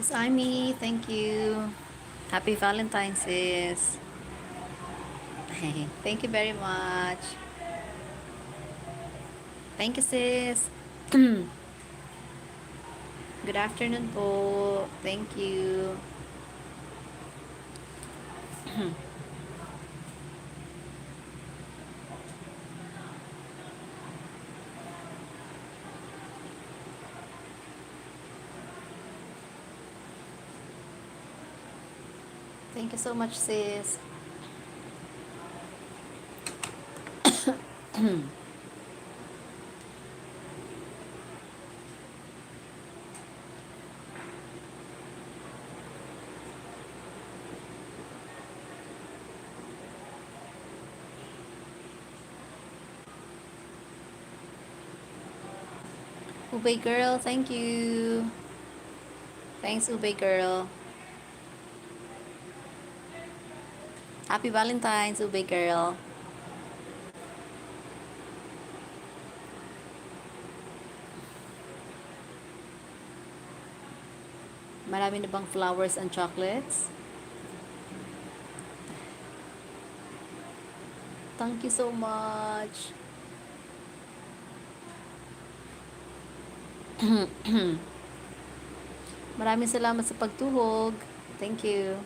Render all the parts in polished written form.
Sis Amy, thank you. Happy Valentine's, sis. Thank you very much. Thank you, sis. Good afternoon po. Thank you. Thank you so much, sis. Ubay girl, thank you. Thanks, Ubay girl. Happy Valentine's, Ubay girl. Marami na bang flowers and chocolates? Thank you so much. Maraming salamat sa pagtuhog. Thank you.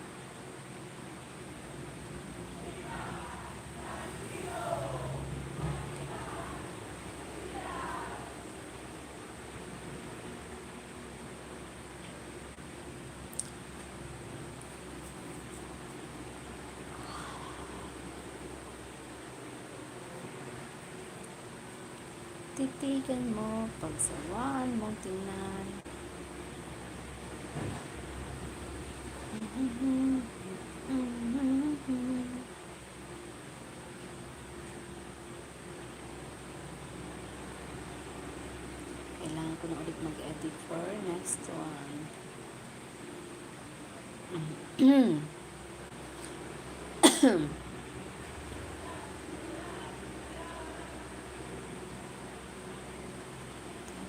Titigan mo, pagsawaan mong tingnan. Kailangan ko na ulit mag-edit for next one.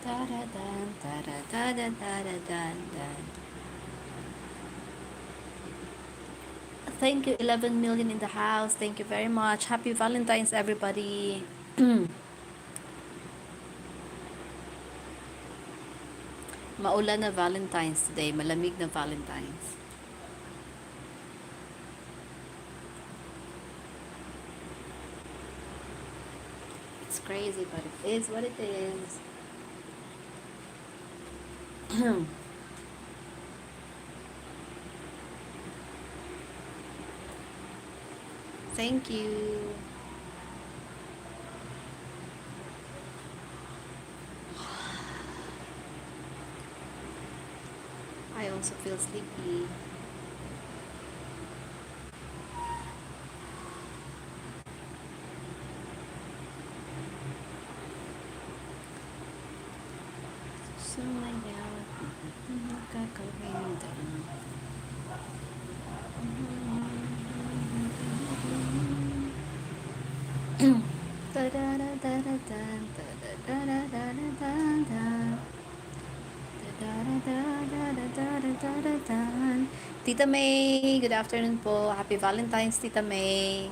Taradan, taradada, taradan, dan. Thank you, 11 million in the house. Thank you very much. Happy Valentine's, everybody. Maulan na Valentine's today. Malamig na Valentine's. It's crazy, but it is what it is. Thank you. I also feel sleepy. Sumaya, nakakawinda. Tita May, good afternoon po. Happy Valentine's, Tita May.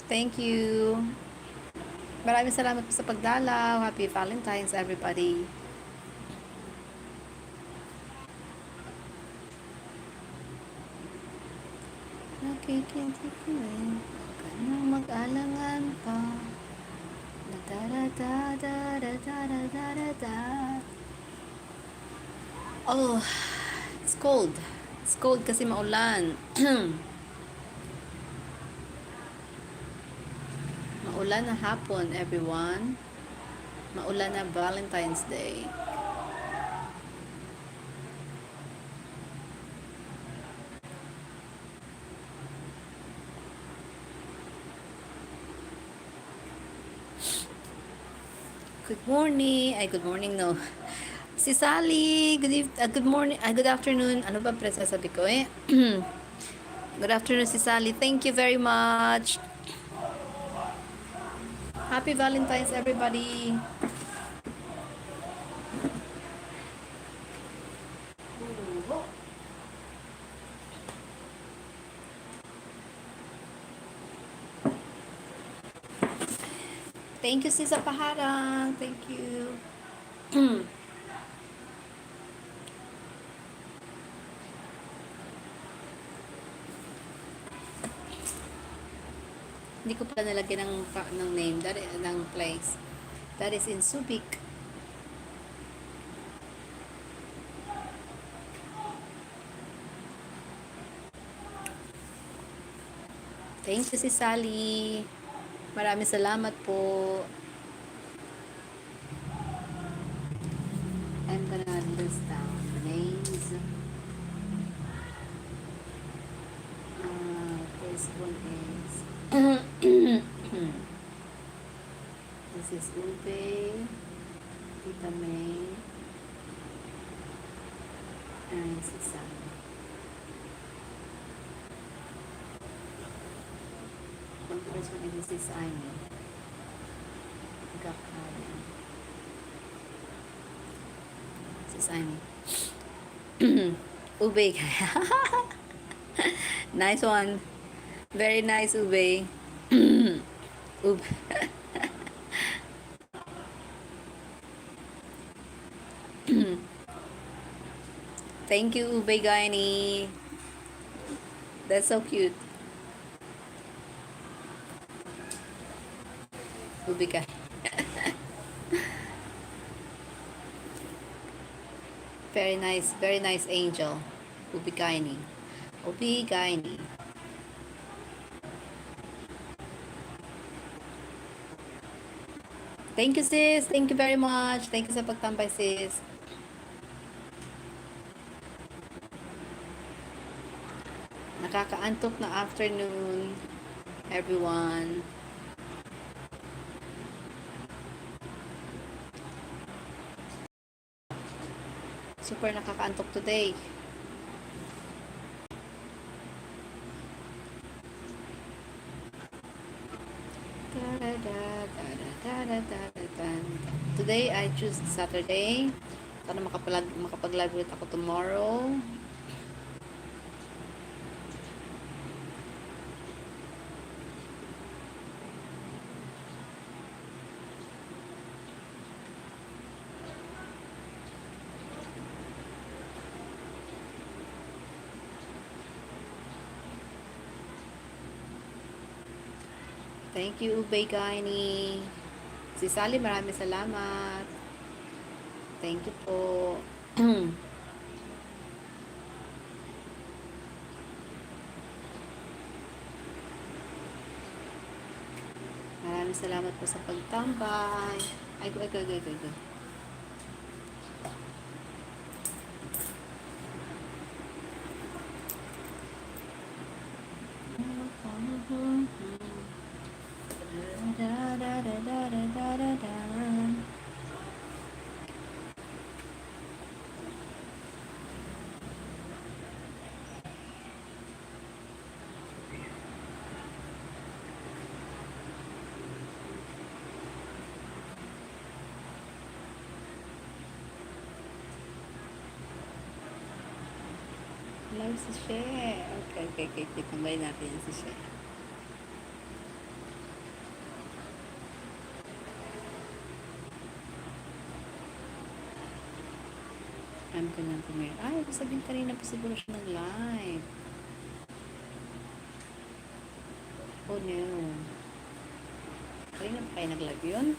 Thank you. Maraming salamat po sa pagdalaw. Happy Valentine's, everybody. kikinti ko eh. Huwag ka nang mag-alangan pa. Da-da-da-da-da-da-da-da-da. Oh, it's cold. It's cold kasi maulan. Maulan na hapon, everyone. Maulan na Valentine's Day. Good morning. Ay, good morning, no. Si Sally, good morning, good afternoon. Ano ba sabi ko eh? Good afternoon, si Sally. Thank you very much. Happy Valentine's, everybody. Thank you, Sisa Paharang. Thank you. Hindi ko pa nalagyan ng name, ng place. That is in Subic. Thank you, si Sally. Maraming salamat po. I'm gonna list down the names. First one is this is Ube, Tita May, and si Sally. The first one is this Amy. Gakayan. This Amy. Ube. Nice one. Very nice, Ube. Ube. Thank you, Ube Gaini. That's so cute. Ube ka. Very nice angel. Ube Gaini. Ube Gaini. Thank you, sis. Thank you very much. Thank you sa pagtambay, sis. Nakakaantok na afternoon, everyone. Super nakakaantok today. Today, I choose Saturday. Sana makapag-live ulit ako tomorrow. Thank you, Ubay Gaini. Si Sally, maraming salamat. Thank you po. Maraming salamat po sa pagtambay. Ay, go. Live si She. Okay. Tambay natin si She. I'm gonna premiere. Ay, sabihin kanina pa siguro siya ng live. Oh no. Kanina pa kayo nag-live yun?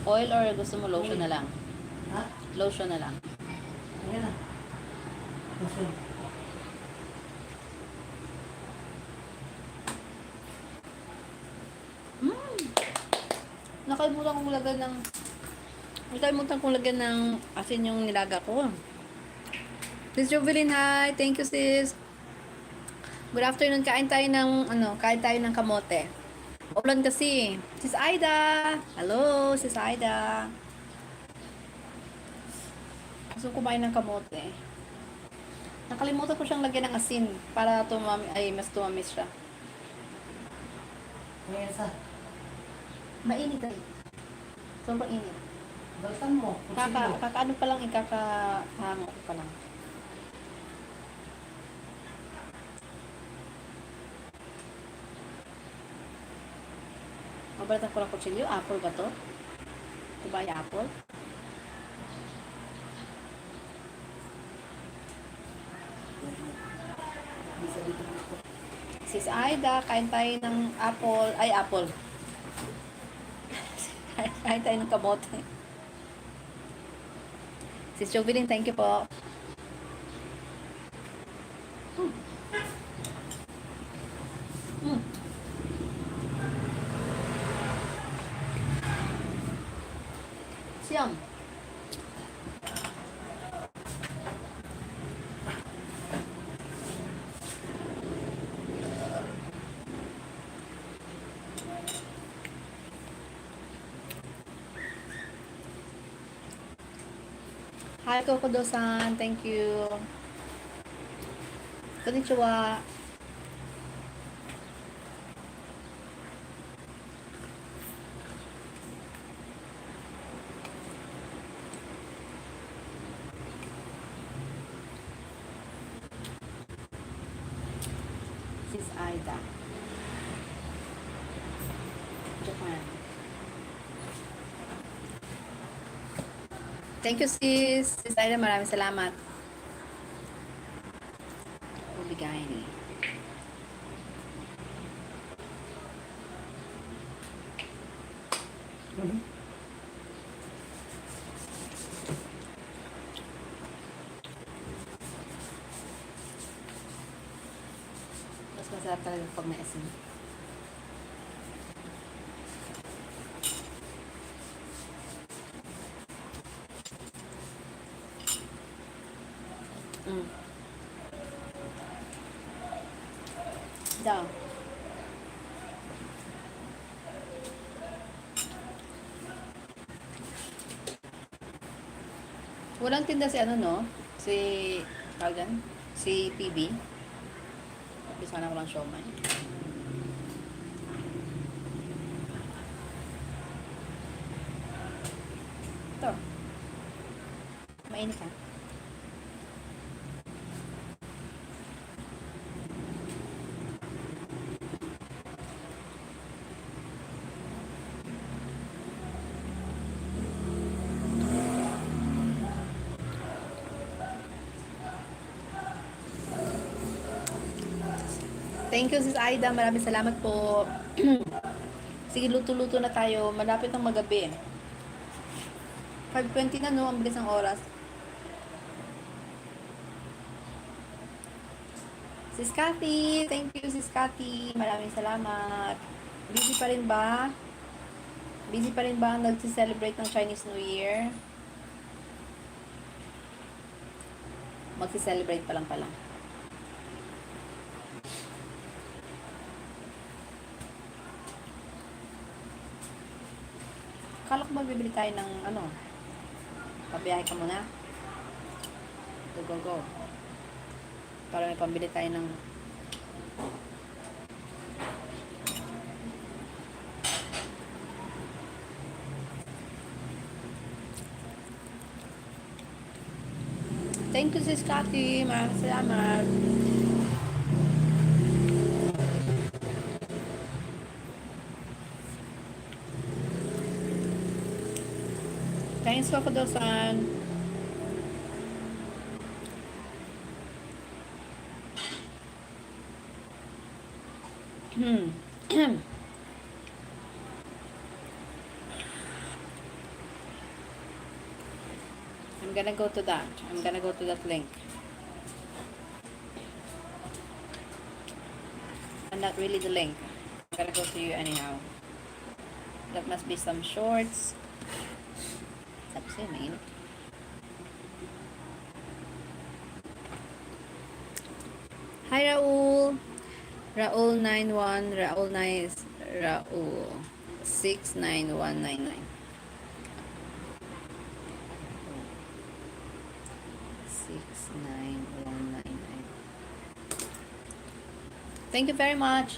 Oil or gusto mo lotion na lang? Ha? Lotion na lang. Ayan na. Lotion. Nakalimutan kong lagyan ng asin yung nilaga ko. Sis Jovelyn, hi. Thank you, sis. Good afternoon. Kain tayo ng kamote. Ulan kasi. Sis Aida. Hello, Sis Aida. Gusto ko kumain ng kamote. Nakalimutan ko siyang lagyan ng asin para mas tumamis siya. Ayan sa. Mainit ay. Sobrang init. Baltan mo. Kakaano pa lang, ikakahango ko pa lang. Mabalatan ko lang kutsilyo. Apple ba to? Ito ba yung apple? Sis Aida, kain tayo ng apple. Ay, apple. Kain tayo ng kamote. Sis Jovelyn, thank you po. Siyam. Hi, Kokodo-san. Thank you. Konnichiwa. Sis Aida. Japan. Thank you, sis. Sis Aida, maraming salamat. Bibigay ni. Mas masarap talaga pag may asin. Daw. Walang tinda si ano, no? Si, tawag dyan? Si PB. Umpisahan ko lang siomay. Ito. Mainit ha. Thank you, Sis Aida. Maraming salamat po. Sige, luto-luto na tayo. Malapit ng magabi. 5:20 na, no? Ang bilis ng oras. Sis Cathy. Thank you, Sis Cathy. Maraming salamat. Busy pa rin ba? Busy pa rin ba ang nagsi-celebrate ng Chinese New Year? Magsi-celebrate pa lang pala. Akala ko ba bibili tayo ng ano? Pabiyahe ka muna? Go, go, go. Para may pambili tayo ng thank you, Sis Cathy. Maraming salamat. Thanks, Kokodo-san. I'm gonna go to that. I'm gonna go to that link. And not really the link. I'm gonna go to you anyhow. That must be some shorts. That's it, man. Hi, Raul. Raul 91. Raul 9. Raul 69199. 69199. Thank you very much.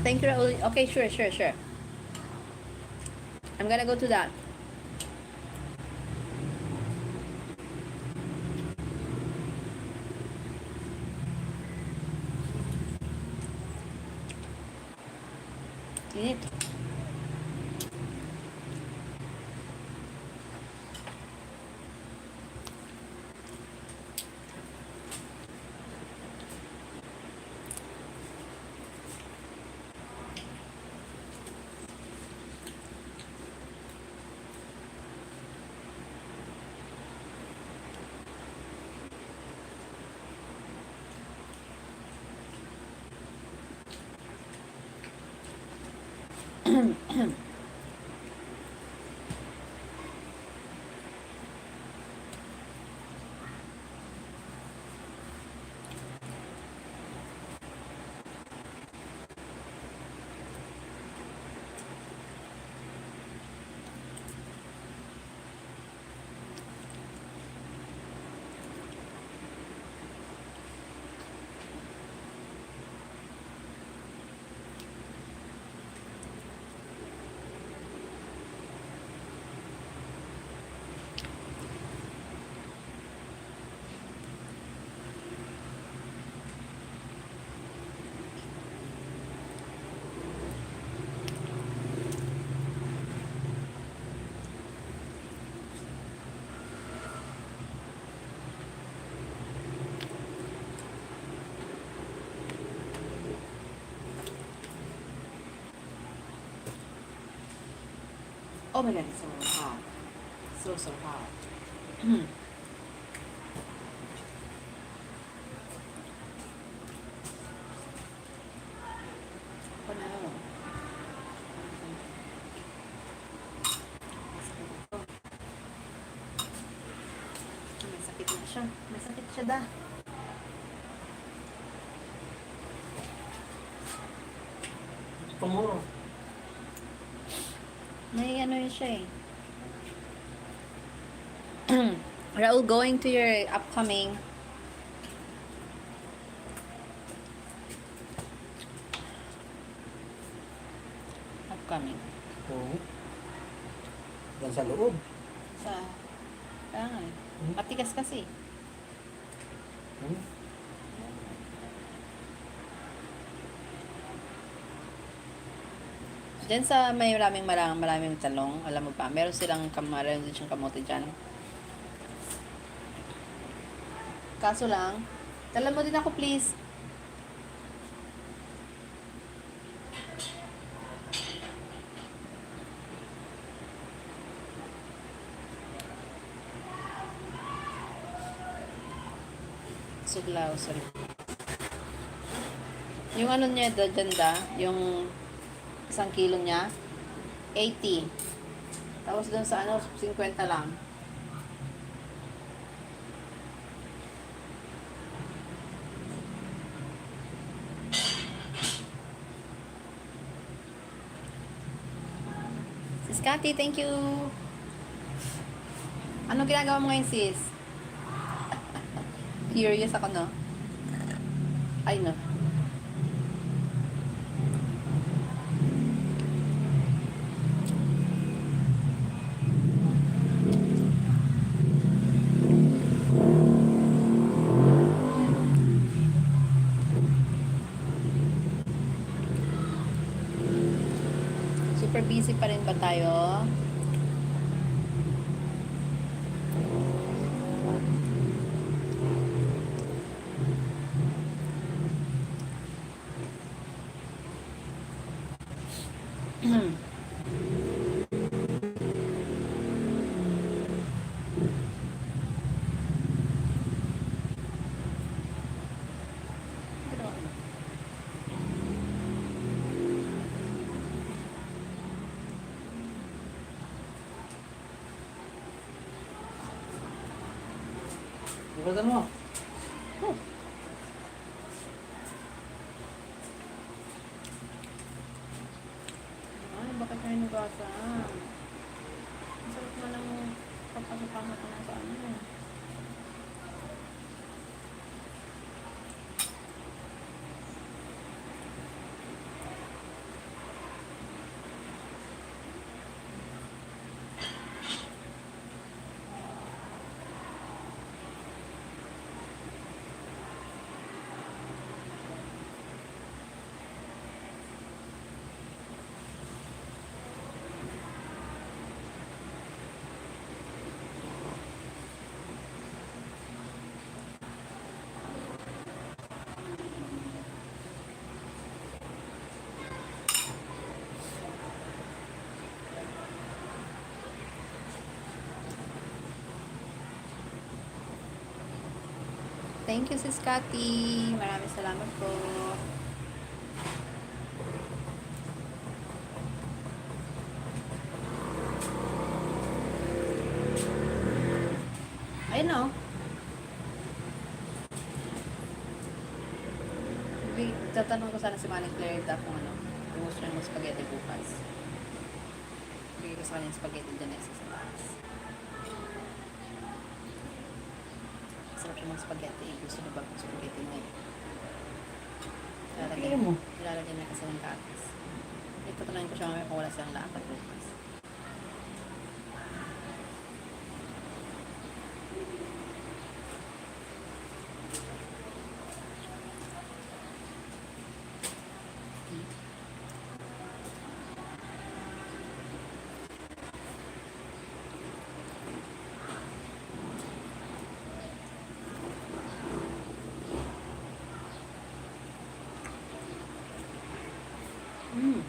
Thank you, Raul. Okay, sure. I'm gonna go to that. Init. Oh my god, it's so hot. So hot. Oh no. May sakit na siya. May sakit siya da. May ano yun siya eh. Raul, going to your upcoming upcoming Oo. Yan sa loob. sa kaya nga eh. Hmm? Matigas kasi. Hmm? Diyan sa may maraming talong, alam mo pa, meron silang meron din siyang kamote dyan. Kaso lang, tala mo din ako please. Suglaw, sorry. Yung ano niya, dyan yung 1 kilo niya, 80. Tapos doon sa ano, 50 lang. Sis Cathy, thank you. Ano ginagawa mo ngayon, sis? Curious ako, no? Ay, no. Super busy pa rin ba tayo? Ibatan mo. Oh. Ay, bakit kayo nagasa? Ang sarap mo lang pagpasapama ko na sa ano. Thank you, Sis Cathy. Maraming salamat po. Ayun o. Tatanong ko sana si Manny Claire kung ano, kung gusto niya ng spaghetti bukas. Bigay ko sa kanya yung spaghetti dyan na isa sa taas. Sarap siya ng spaghetti. Gusto niya ba ng spaghetti ngayon? Pili mo. Ilalagyan niya kasi ng katas. Itatanongin ko siya mamaya kung wala silang lakad bukas.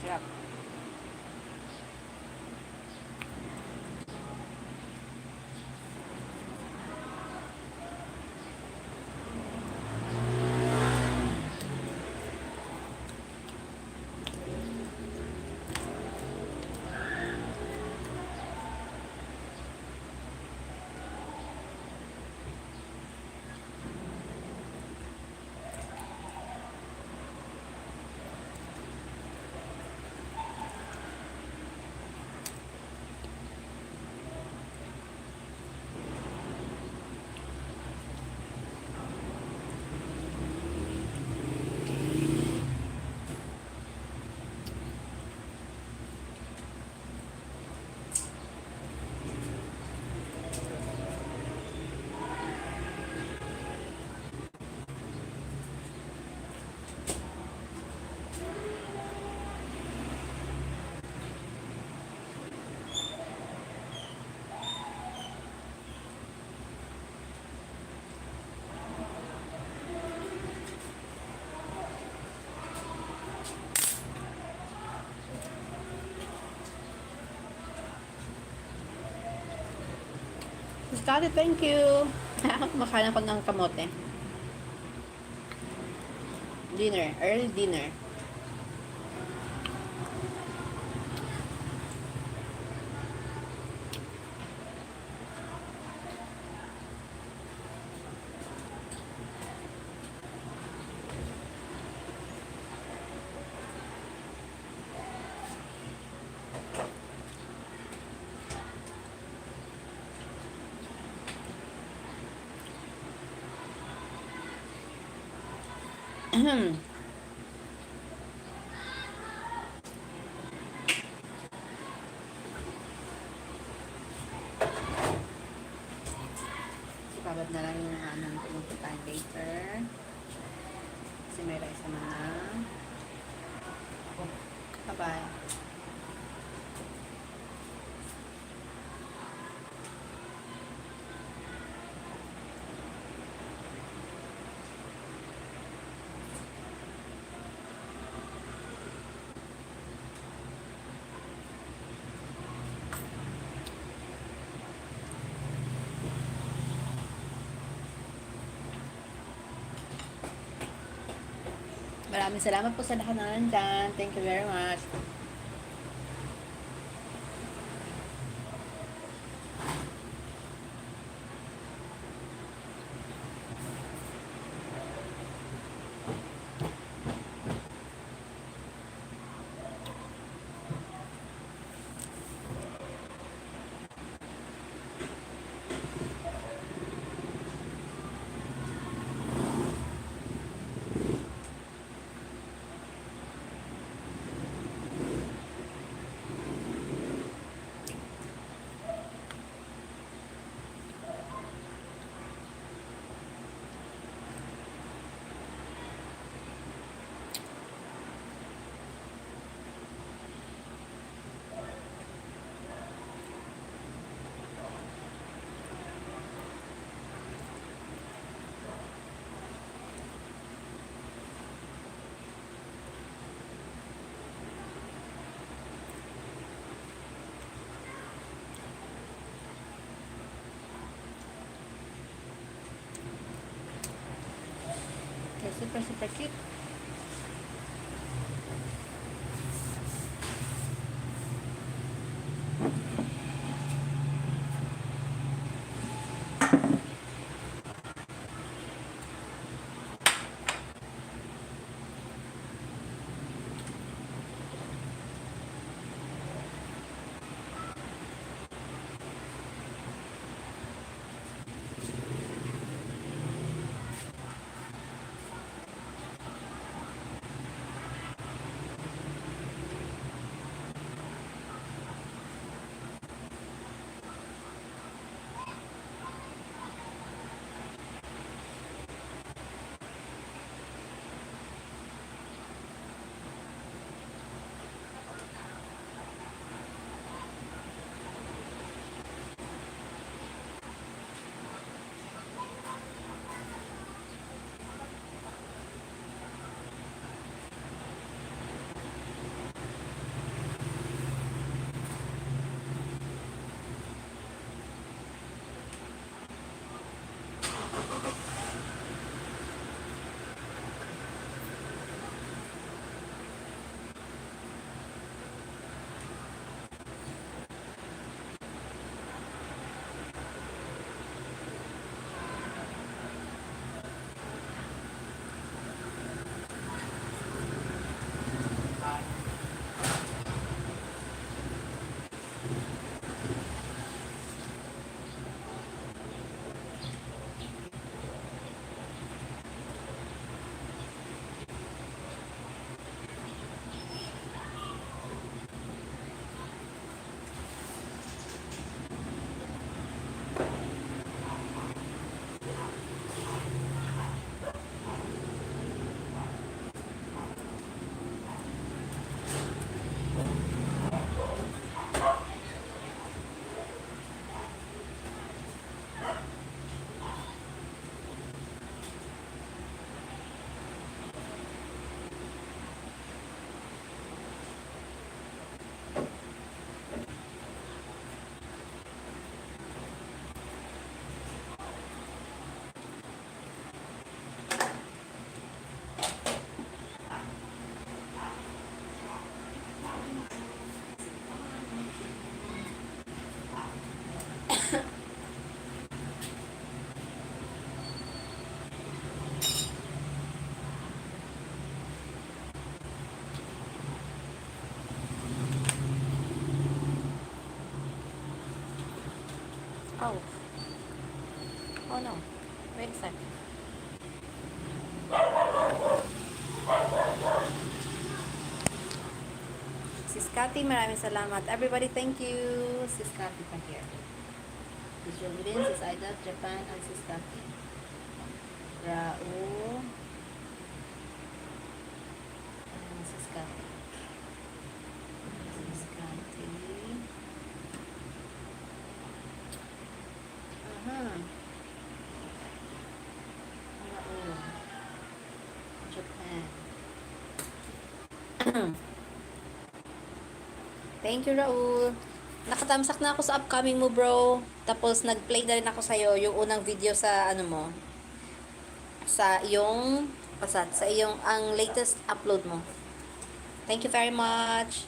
Sarap. Scotty, thank you. Makain ako ng kamote. Dinner, early dinner. Babad na lang yung anong pumunta tayo later. Kasi may rice naman na. Bye-bye. Maraming salamat po sa lahat na nandyan. Thank you very much. Okay, super, super cute. Oh, oh no. Wait a sec. Sis Cathy, maraming salamat. Everybody, thank you. Sis Cathy pa here. Sis Jolene, Sis Aida, Japan, and Sis Cathy. Raul, and Sis Cathy. Sis Cathy. Uh-huh. Raul, Japan. Thank you, Raul. Nakatamsak na ako sa upcoming mo, bro. Tapos, nag-play na rin ako sa'yo yung unang video sa, ano mo, sa iyong, sa iyong, ang latest upload mo. Thank you very much.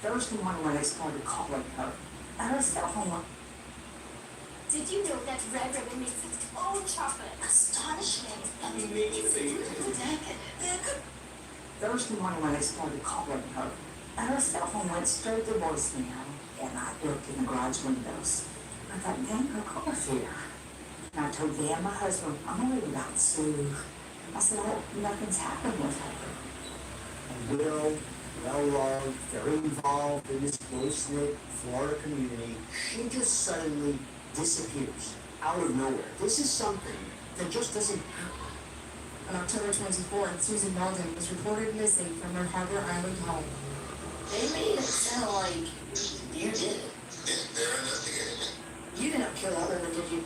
Thursday morning when I started calling her, and her cell phone. Did you know that red ribbon makes its own chocolate? Astonishing. It's really decadent. Thursday morning when I started calling her, and her cell phone went straight to voicemail, and I looked in the garage windows. I thought, dang, her car's here. And I told Dan, my husband, I'm worried about Sue. I said, oh, nothing's happened with her. Will, well-loved, very involved in this close-knit Florida community, she just suddenly disappears out of nowhere. This is something that just doesn't happen. On October 24th, Susan Walden was reported missing from her Harbor Island home. They made it sound like you did it. They're investigating me. You did not kill all of them, did you?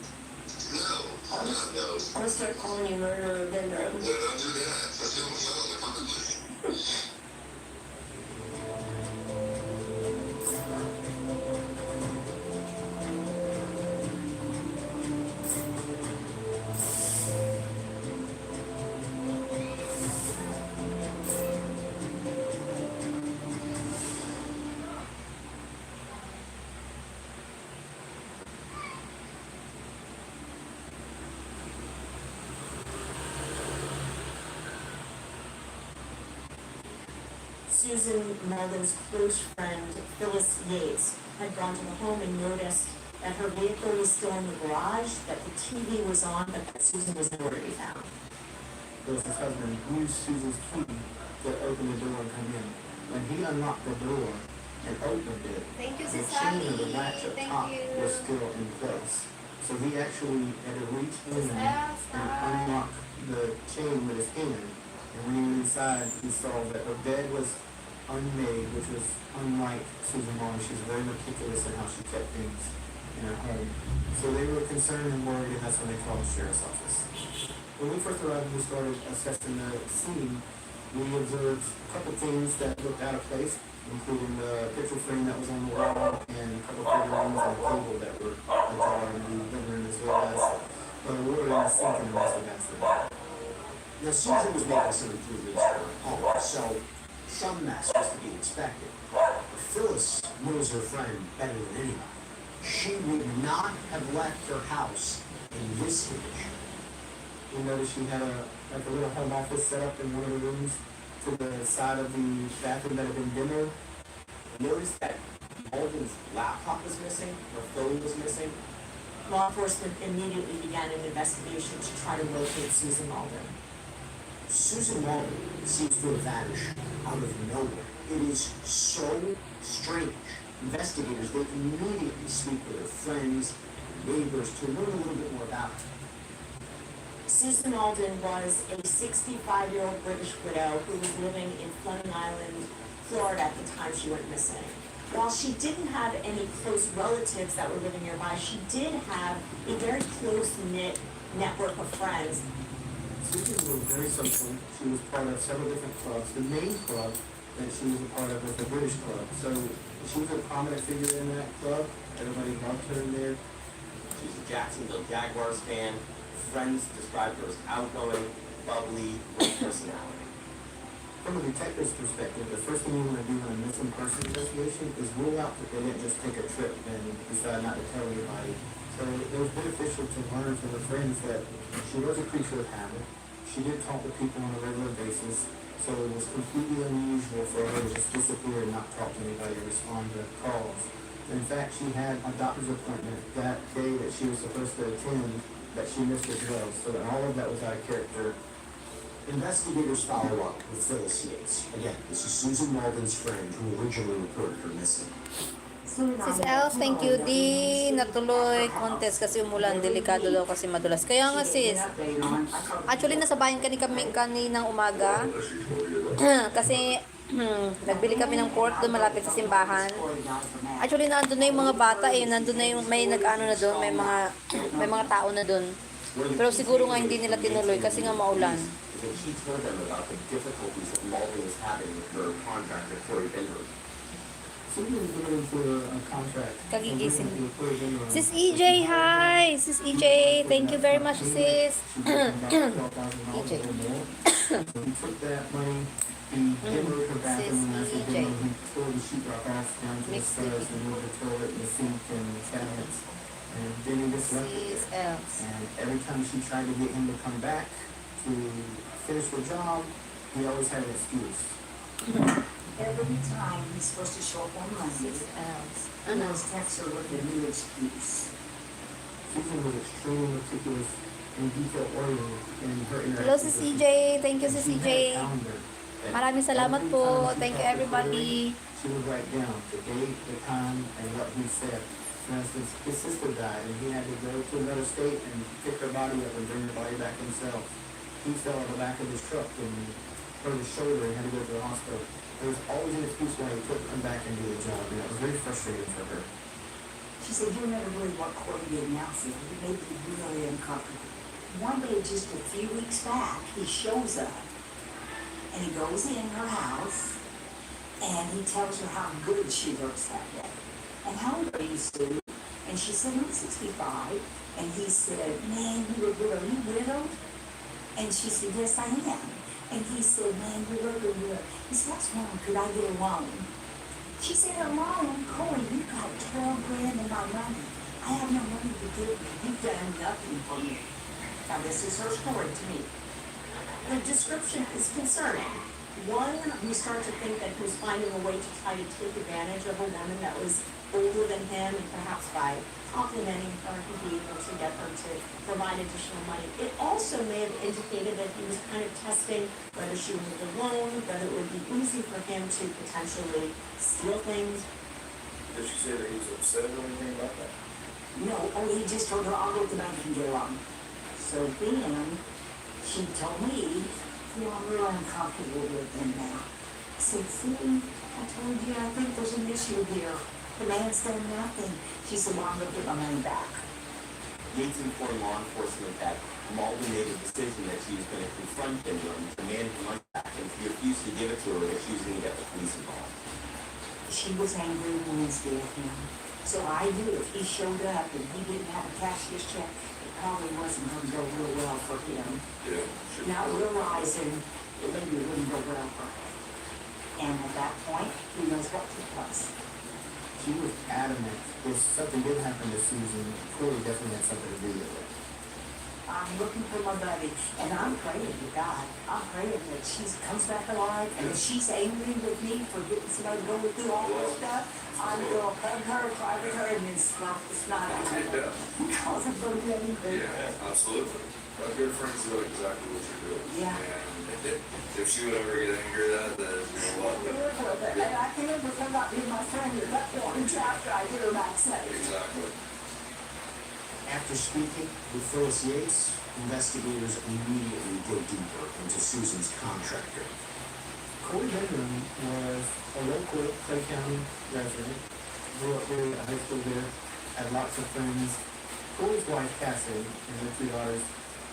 No, I'll just, no. I'm gonna start calling you murderer Vendrum. Well, don't do that. That's the only publicly. Susan Walden's close friend, Phyllis Yates, had gone to the home and noticed that her vehicle was still in the garage, that the TV was on, but that Susan was nowhere to be found. Phyllis's husband used Susan's key to open the door and come in. When he unlocked the door and opened it, Thank you, the Sis chain of the Ali. latch up Thank top you. was still in place. So he actually had to reach in Sis and Elsa. unlock the chain with his hand. And when he went inside, he saw that her bed was unmade, which was unlike Susan Walden. She's very meticulous in how she kept things in her home. So they were concerned and worried, and that's when they called the sheriff's office. When we first arrived, we started assessing the scene. We observed a couple things that looked out of place, including the picture frame that was on the wall and a couple figurines and a cable that were ajar in the living room, as well as water in the sink in the master bathroom. Now, Susan was making some improvements to her home, so some mess was to be expected. But Phyllis knows her friend better than anybody. She would not have left her house in this condition. You notice she had like a little home office set up in one of the rooms to the side of the bathroom that had been demoed. Notice that Malden's laptop was missing, her phone was missing. Law enforcement immediately began an investigation to try to locate Susan Malden. Susan Malden seems to have vanished out of nowhere. It is so strange. Investigators, they immediately speak with her friends, neighbors to learn a little bit more about her. Susan Malden was a 65-year-old British widow who was living in Fleming Island, Florida at the time she went missing. While she didn't have any close relatives that were living nearby, she did have a very close-knit network of friends. Susan was very social. She was part of several different clubs. The main club that she was a part of was the British Club. So she was a prominent figure in that club. Everybody loved her in there. She's a Jacksonville Jaguars fan. Friends described her as outgoing, bubbly, great personality. From a detective's perspective, the first thing you want to do in a missing person investigation is rule out that they didn't just take a trip and decide not to tell anybody. So it was beneficial to learn from her friends that she was a creature of habit. She did talk to people on a regular basis, so it was completely unusual for her to just disappear and not talk to anybody or respond to calls. In fact, she had a doctor's appointment that day that she was supposed to attend that she missed as well. So all of that was out of character. Investigators follow up with Phyllis Yates. Again, this is Susan Malden's friend who originally reported her missing. Sis Els, thank you. Di natuloy contest kasi umulan. Delikado daw kasi madulas. Kaya nga sis, actually nasa bayan kami kaninang umaga. Kasi nagbili kami ng pork doon malapit sa simbahan. Actually nandun na yung mga bata nandun na yung may nag-ano na doon, may mga tao na doon. Pero siguro nga hindi nila tinuloy kasi nga maulan. And she told them about the difficulties that Malden was having with her contractor, Corey Benhur. Susan was going for a contract. Kagigising. Sis Sis EJ, hi! Sis EJ, thank you very much, sis. EJ. So he took that money, he demoed her bathroom, and as he Sis EJ. demoed, he tore the sheetrock off down to the Mixed studs, sleeping. removed the toilet, and the sink, and the cabinets. And then he just left it Sis there. Els. And every time she tried to get him to come back to finish the job, he always had an excuse. Every time he's supposed to show up on Monday, Sis Els. he always texts her with a new excuse. Susan was extremely meticulous and detail-oriented in her interactions. Hello, Sis EJ. Thank you, Sis She EJ. had a calendar that Maraming salamat every po. time she Thank you, talked to everybody. Corey, she would write down the date, the time, and what he said. For instance, his sister died, and he had to go to another state and pick her body up and bring her body back himself. He fell on the back of his truck and hurt his shoulder and had to go to the hospital. There was always an excuse why he couldn't come back and do the job, and it was very frustrating for her. She said, "You never believe what Corey did now, Phil. It made me really uncomfortable." One day, just a few weeks back, he shows up, and he goes in her house, and he tells her how good she looks that day. And how old are you, Sue? And she said, "I'm 65." And he said, "Man, you look good. Are you widowed?" And she said, "Yes, I am." And he said, "Man, you look good." He said, "What's wrong? Could I get a loan?" She said, "A loan? Corey, you got 12 grand in my money. I have no money to give you. You've done nothing for me." Now, this is her story to me. The description is concerning. One, we start to think that he was finding a way to try to take advantage of a woman that was older than him, and perhaps by complimenting her, he'd be able to get her to provide additional money. It also may have indicated that he was kind of testing whether she would alone, whether it would be easy for him to potentially steal things. Did she say that he was upset or anything about that? No, he just told her, "I'll go to the bank and get a loan." So then, she told me, "I'm real uncomfortable with him now." I said, "See, I told you, I think there's an issue here. The man's done nothing." She said, "Well, I'm going to get my money back." Yates informed law enforcement that Malden made a decision that she was going to confront him and demand her money back, and if he refused to give it to her, that she was going to get the police involved. She was angry Wednesday at him. So I knew if he showed up and he didn't have a cashier's check, it probably wasn't going to go real well for him. Yeah, sure. Not realizing that maybe it wouldn't go well for her. And at that point, who knows what took place. she was adamant if something did happen to Susan, Corey definitely had something to do with it. I'm looking for my buddy, and I'm praying to God. I'm praying that she comes back alive, and if she's angry with me for getting somebody going through all this stuff, I'm gonna hug her, cry with her, and then slap the snot out of her. Because I'm gonna be angry. Yeah, absolutely. A good friends know exactly what you're doing. Yeah. And if she would ever get angry at that, then you know what? Live with it, and I can live with her not being my friend, and that's the only chapter I get her back safe. Exactly. After speaking with Phyllis Yates, investigators immediately go deeper into Susan's contractor. Corey Benjamin was a local Clay County resident, grew up there at high school there, had lots of friends. Corey's wife, Cassie, and their two daughters,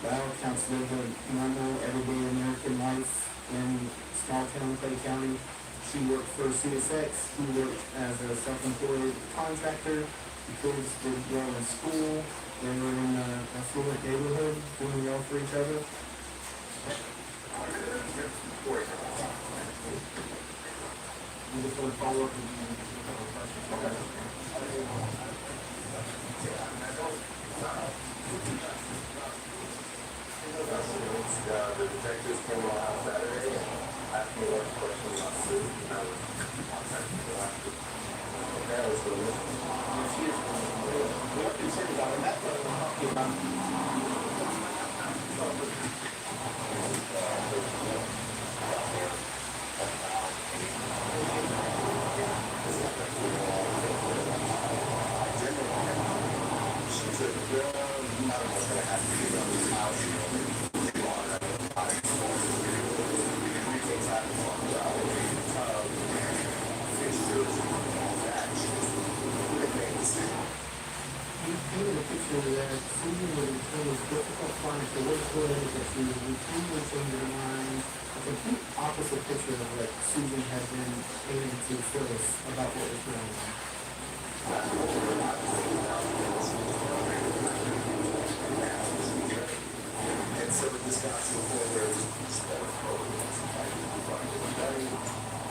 by all accounts, lived a normal, everyday American life in small town Clay County. She worked for CSX. He worked as a self-employed contractor. The kids did well in school. They were in an affluent neighborhood, doing well for each other. I'm just going to follow up with a couple of questions. The detectives came on Saturday and asked me what questions on Sue, and I was contacting the last week. Okay, I was going to What concerns about it? That's what I'm talking about. She said, well, I don't know what's going to happen to you on this house, you know, maybe on that. I explained to you, three things happened on the hour. Fixtures, that, she just really made a decision. You painted a picture that Susan was in total difficult clients to work with, that she was routinely changing her mind. A complete opposite picture of what Susan had been painting to Phyllis about what was going on. And so it just got to the point where it was just like, oh, like,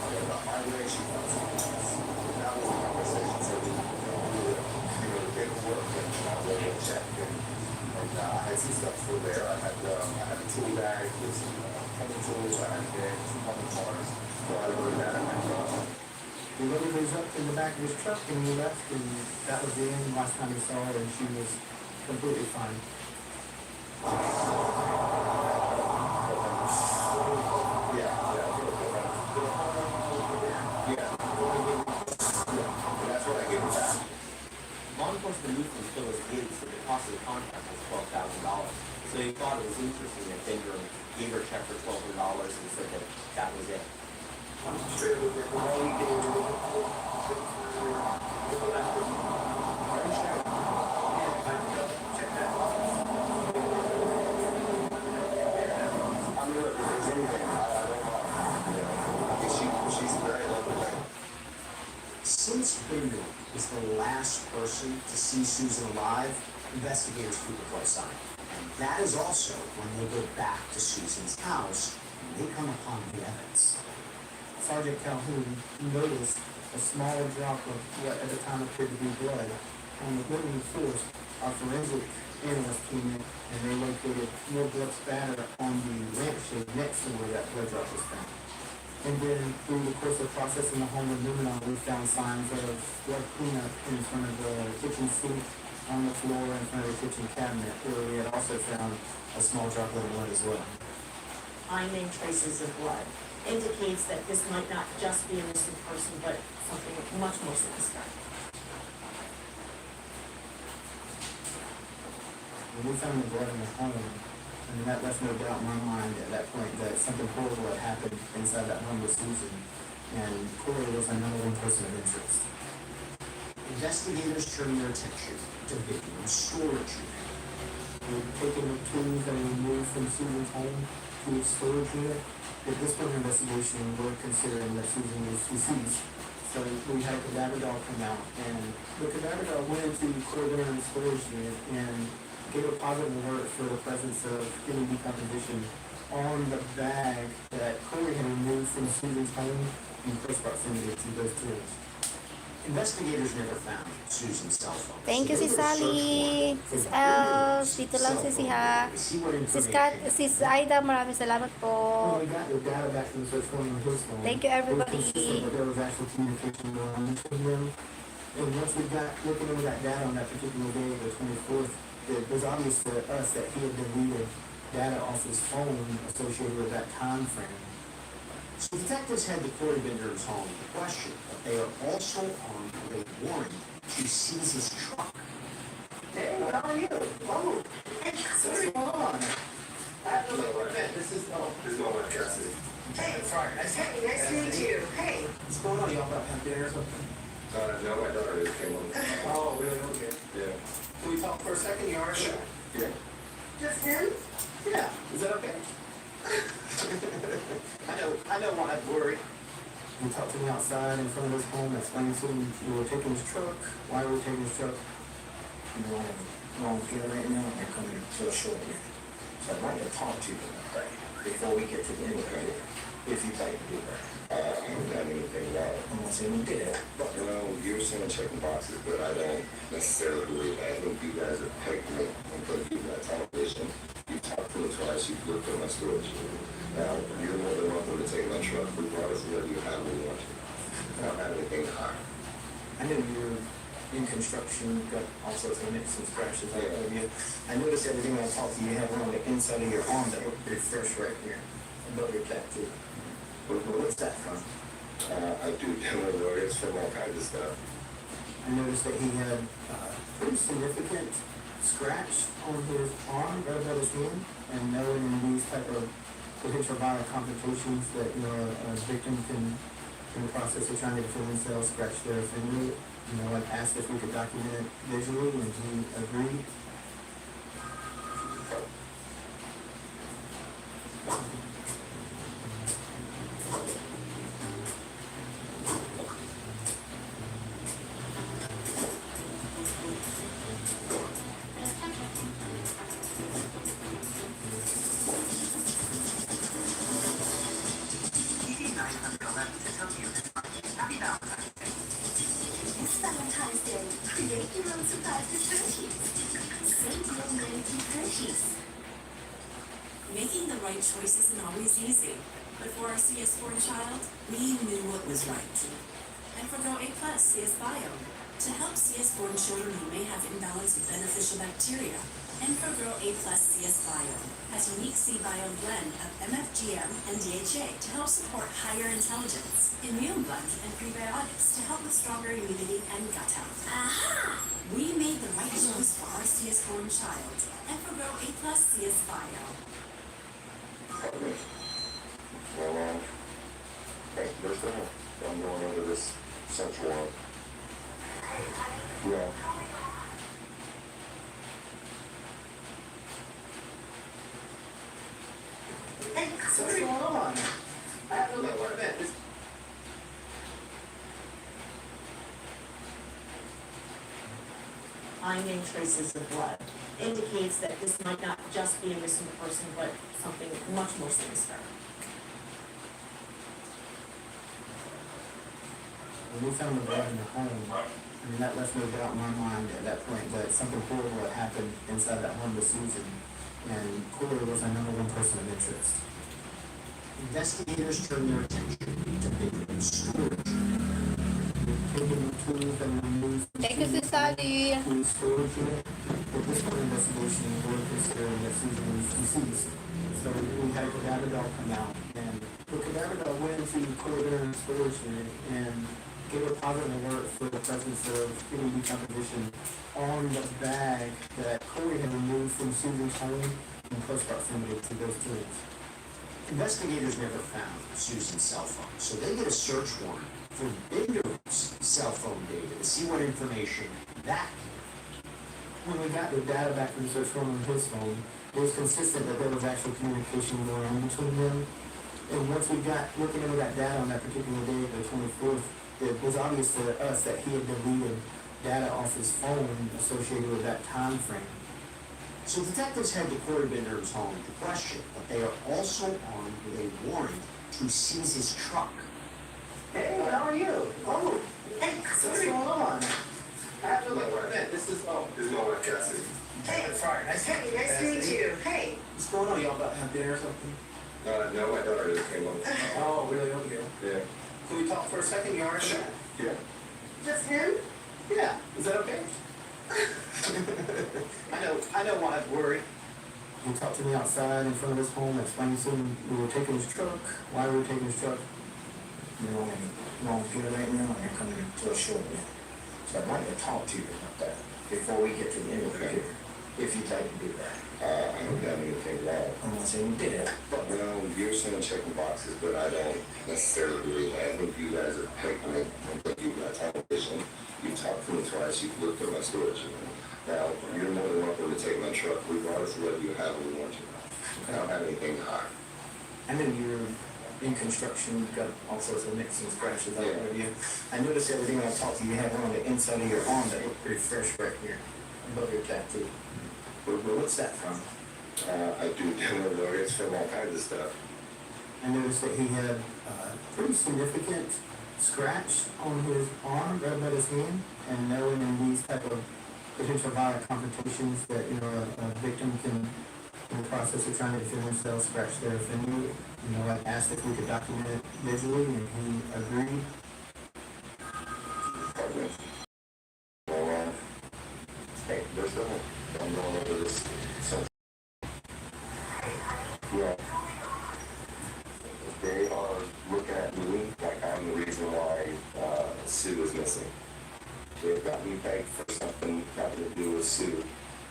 I got my way, she got something else. That was the conversation, so we, the paperwork and I wrote a check and I had some stuff still there. I had a tool bag with some plumbing tools, I had some plumbing parts. So I wrote that and He loaded those up in the back of his truck and he left, and that was the end. Last time he saw her, and she was completely fine. that's what I gave her back. Law enforcement knew from Phyllis Yates that the cost of the contract was $12,000. So he thought it was interesting that Bender gave her a check for $1,200 and said that that was it. She's very lovely. Since Bender is the last person to see Susan alive, investigators keep a close eye. And that is also when they go back to Susan's house and they come upon the evidence. Sergeant Calhoun noticed a small drop of what at the time appeared to be blood on the building force. Our forensic analyst came in and they located more blood spatter on the lampshade next to where that blood drop was found. And then through the course of processing the home in Luminon, we found signs of blood cleanup in front of the kitchen sink, on the floor, in front of the kitchen cabinet, where we had also found a small droplet of blood as well. Finding traces of blood indicates that this might not just be a missing person, but something much more significant. When we found the blood in the home, I mean, that left no doubt in my mind at that point that something horrible had happened inside that home with Susan, and Corey was another one person of interest. Investigators turn their attention to victim storage unit. We've taken the tools that we removed from Susan's home to a storage unit. At this point in the investigation, we're considering that Susan was deceased. So we had a cadaver dog come out, and the cadaver dog went into Corey Benjamin's storage unit and gave a positive alert for the presence of human decomposition on the bag that Corey had removed from Susan's home in close proximity to those tools. Investigators never found Susan's cell phone. Thank you, So si they did a search Sally. warrant for Sis the Els, Binders' dito lang cell si phone Siha. data to see what Sis Kat, information sis Aida, maraming salamat When po. we got the data back from the search warrant on his phone, Thank you, it was consistent everybody. that there was actual communication going on between them. And once we got looking into that data on that particular day, the 24th, it was obvious to us that he had deleted data off his phone associated with that time frame. So detectives had the Corey Bender's home to question, but they are also armed with a warrant to seize his truck. Hey, how are you? Oh, what's going on? This is This is my Cassie. Hey, nice to meet you. Hey. What's going on? Y'all about to have dinner or something? No, my daughter just came on. Oh, really? Okay. Yeah. Can we talk for a second? You all right? Yeah. Just him? Yeah. Is that okay? I know why I'd worry. You talked to me outside in front of his home, explained to him you were taking his truck. Why were you taking his truck? You know, I'm going to get right now and coming to a short here. So I'd like to talk to you about that before we get to the end of it, if you'd like to do that. I haven't done anything wrong. I'm not saying you did, but Well, you're saying checking boxes, but I don't necessarily believe that. I think you guys are taking it and putting people on television. You talked to me twice, you've looked at my storage. Now, you're more than welcome to take my truck, regardless of whether you have me or not. I don't have anything to hide. I knew you were in construction, got all sorts of nicks and scratches all over you. I noticed everything when I talked to you, you have one on the inside of your arm that looked pretty fresh right here, above your tattoo. What's that from? I do demo lawyers from all kinds of stuff. I noticed that he had pretty significant scratch on his arm, right above his hand, and knowing in these type of potential violent confrontations that a victim can, in the process of trying to defend themselves, scratch their finger. I asked if we could document it visually, and he agreed. This Valentine's Day, create your own surprise with Hershey's. Save your money with Hershey's. Making the right choice isn't always easy, but for our CS4 child, we knew what was right. And for Grow A Plus CS Bio, to help CS4 children who may have imbalance with beneficial bacteria, and for Grow A Plus CS Bio has unique C Bio blend of MFGM and DHA to help support higher intelligence, immune blend, and prebiotics to help with stronger immunity and gut health. Aha! We made the right choice for our CS4 child, and for Grow A Plus CS Bio. Well, thank you for that. I'm going over this search warrant. Yeah. Hey, what's going on? I don't know what it is. Finding traces of blood indicates that this might not just be a missing person, but something much more sinister. When we found the blood in the home, that left no doubt in my mind at that point that something horrible had happened inside that home with Susan, and Corey was our number one person of interest. Investigators turned their attention to Bender's storage. Taking the tools that were removed from Thank you, Sis Sally. to the storage unit. At this point, investigation was considering that Susan was deceased. So we had a cadaver dog come out, and the cadaver dog went into Corey's storage unit and gave a positive alert for the presence of human decomposition on the bag that Corey had removed from Susan's home in close proximity to those tools. Investigators never found Susan's cell phone, so they get a search warrant for Bender's cell phone data to see what information that When we got the data back from the search warrant on his phone, it was consistent that there was actual communication going on between them. And once we got looking into that data on that particular day, the 24th, it was obvious to us that he had deleted data off his phone associated with that time frame. So detectives head to Corey Bender's home to question, but they are also armed with a warrant to seize his truck. Hey, how are you? Oh, Hey, What's sorry. going on? I have to look for a minute. This is, This is my wife, Cassie. Hey, Fire. Nice to meet you. nice to meet you. Hey. What's going on? Y'all about to have dinner or something? No, my daughter just came home. Oh, really? Okay. Yeah. Can we talk for a second? You alright with that? Yeah. Just him? Yeah. Is that okay? I know why I'd worry. He talked to me outside in front of his home, explained to him we were taking his truck, why we were taking his truck. You know, I'm here right now and you're coming to a short end. So I'd like to talk to you about that before we get to the end of the year, if you'd like to do that. I don't have anything wrong. I'm not saying you did it, but Well, you're saying checking boxes, but I don't necessarily believe that. I think you guys are taking it. I think you've got television. You talked to me twice. You've looked at my storage unit. Now, you're more than welcome to take my truck, regardless of whether you have it or want to. I don't have anything to hide. I know you're in construction, you've got all sorts of nicks and scratches all Yeah. over you. I noticed everything when I talked to you, you have one on the inside of your arm that looked pretty fresh right here, above your tattoo. What's that from? I do demo lawyers from all kinds of stuff. I noticed that he had a pretty significant scratch on his arm, right by his hand, and knowing in these type of potential violent confrontations that, you know, a victim can, in the process of trying to defend themselves, scratch their offender. You know, I asked if we could document it visually, and he agreed. Pardon me. Well, hey, there's no, I'm going over this. So, yeah. They are looking at me like I'm the reason why Sue is missing. They've got me pegged for something nothing to do with Sue.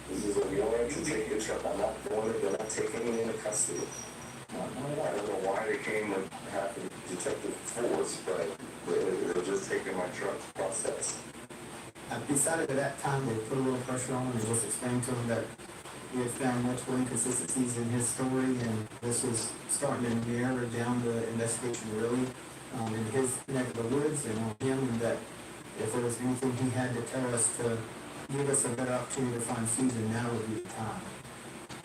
This is a warrant to take your truck. I'm not going to, they're not taking me into custody. I don't know why they came with half the detective force, but they're just taking my truck to process. I decided at that time to put a little pressure on him and just explain to him that we had found multiple inconsistencies in his story, and this was starting to narrow down the investigation really in his neck of the woods and on him, and that if there was anything he had to tell us to give us a better opportunity to find Susan, now would be the time.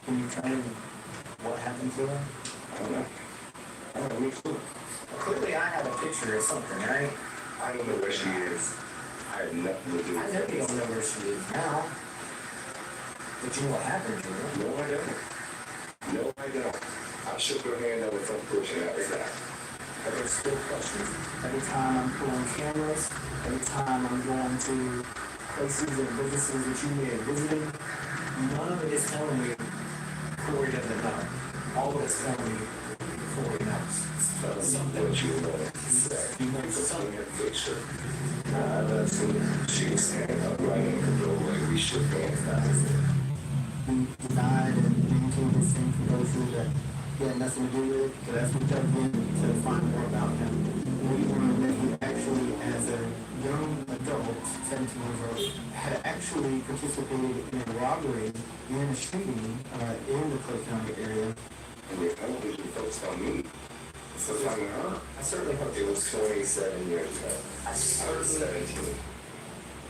Can you tell me what happened to her? I don't know. I don't know, me too. Clearly I have a picture of something, right? I don't know where she is. I have nothing to do I with know it. you don't know where she is now, but you know what happened to her. No, I don't. No, I don't. I shook her hand on the front porch and that was that. But there's still questions. Every time I'm pulling cameras, every time I'm going to places and businesses that you may have visited, none of it is telling me Corey doesn't know. All of it's telling me Corey knows. Something what you want to say. You know It's something. in her picture. I've seen her. She was standing up right in her doorway. We shook hands. That was it. He denied and maintained his same composure that he had nothing to do with it. But as we dug in to find more about him, we learned that he actually, as a young adult, 17 years old, had actually participated in a robbery and a shooting in the Clay County area. And they television focused on me. So it's on her. I certainly hope It was 27 years ago. I was 17.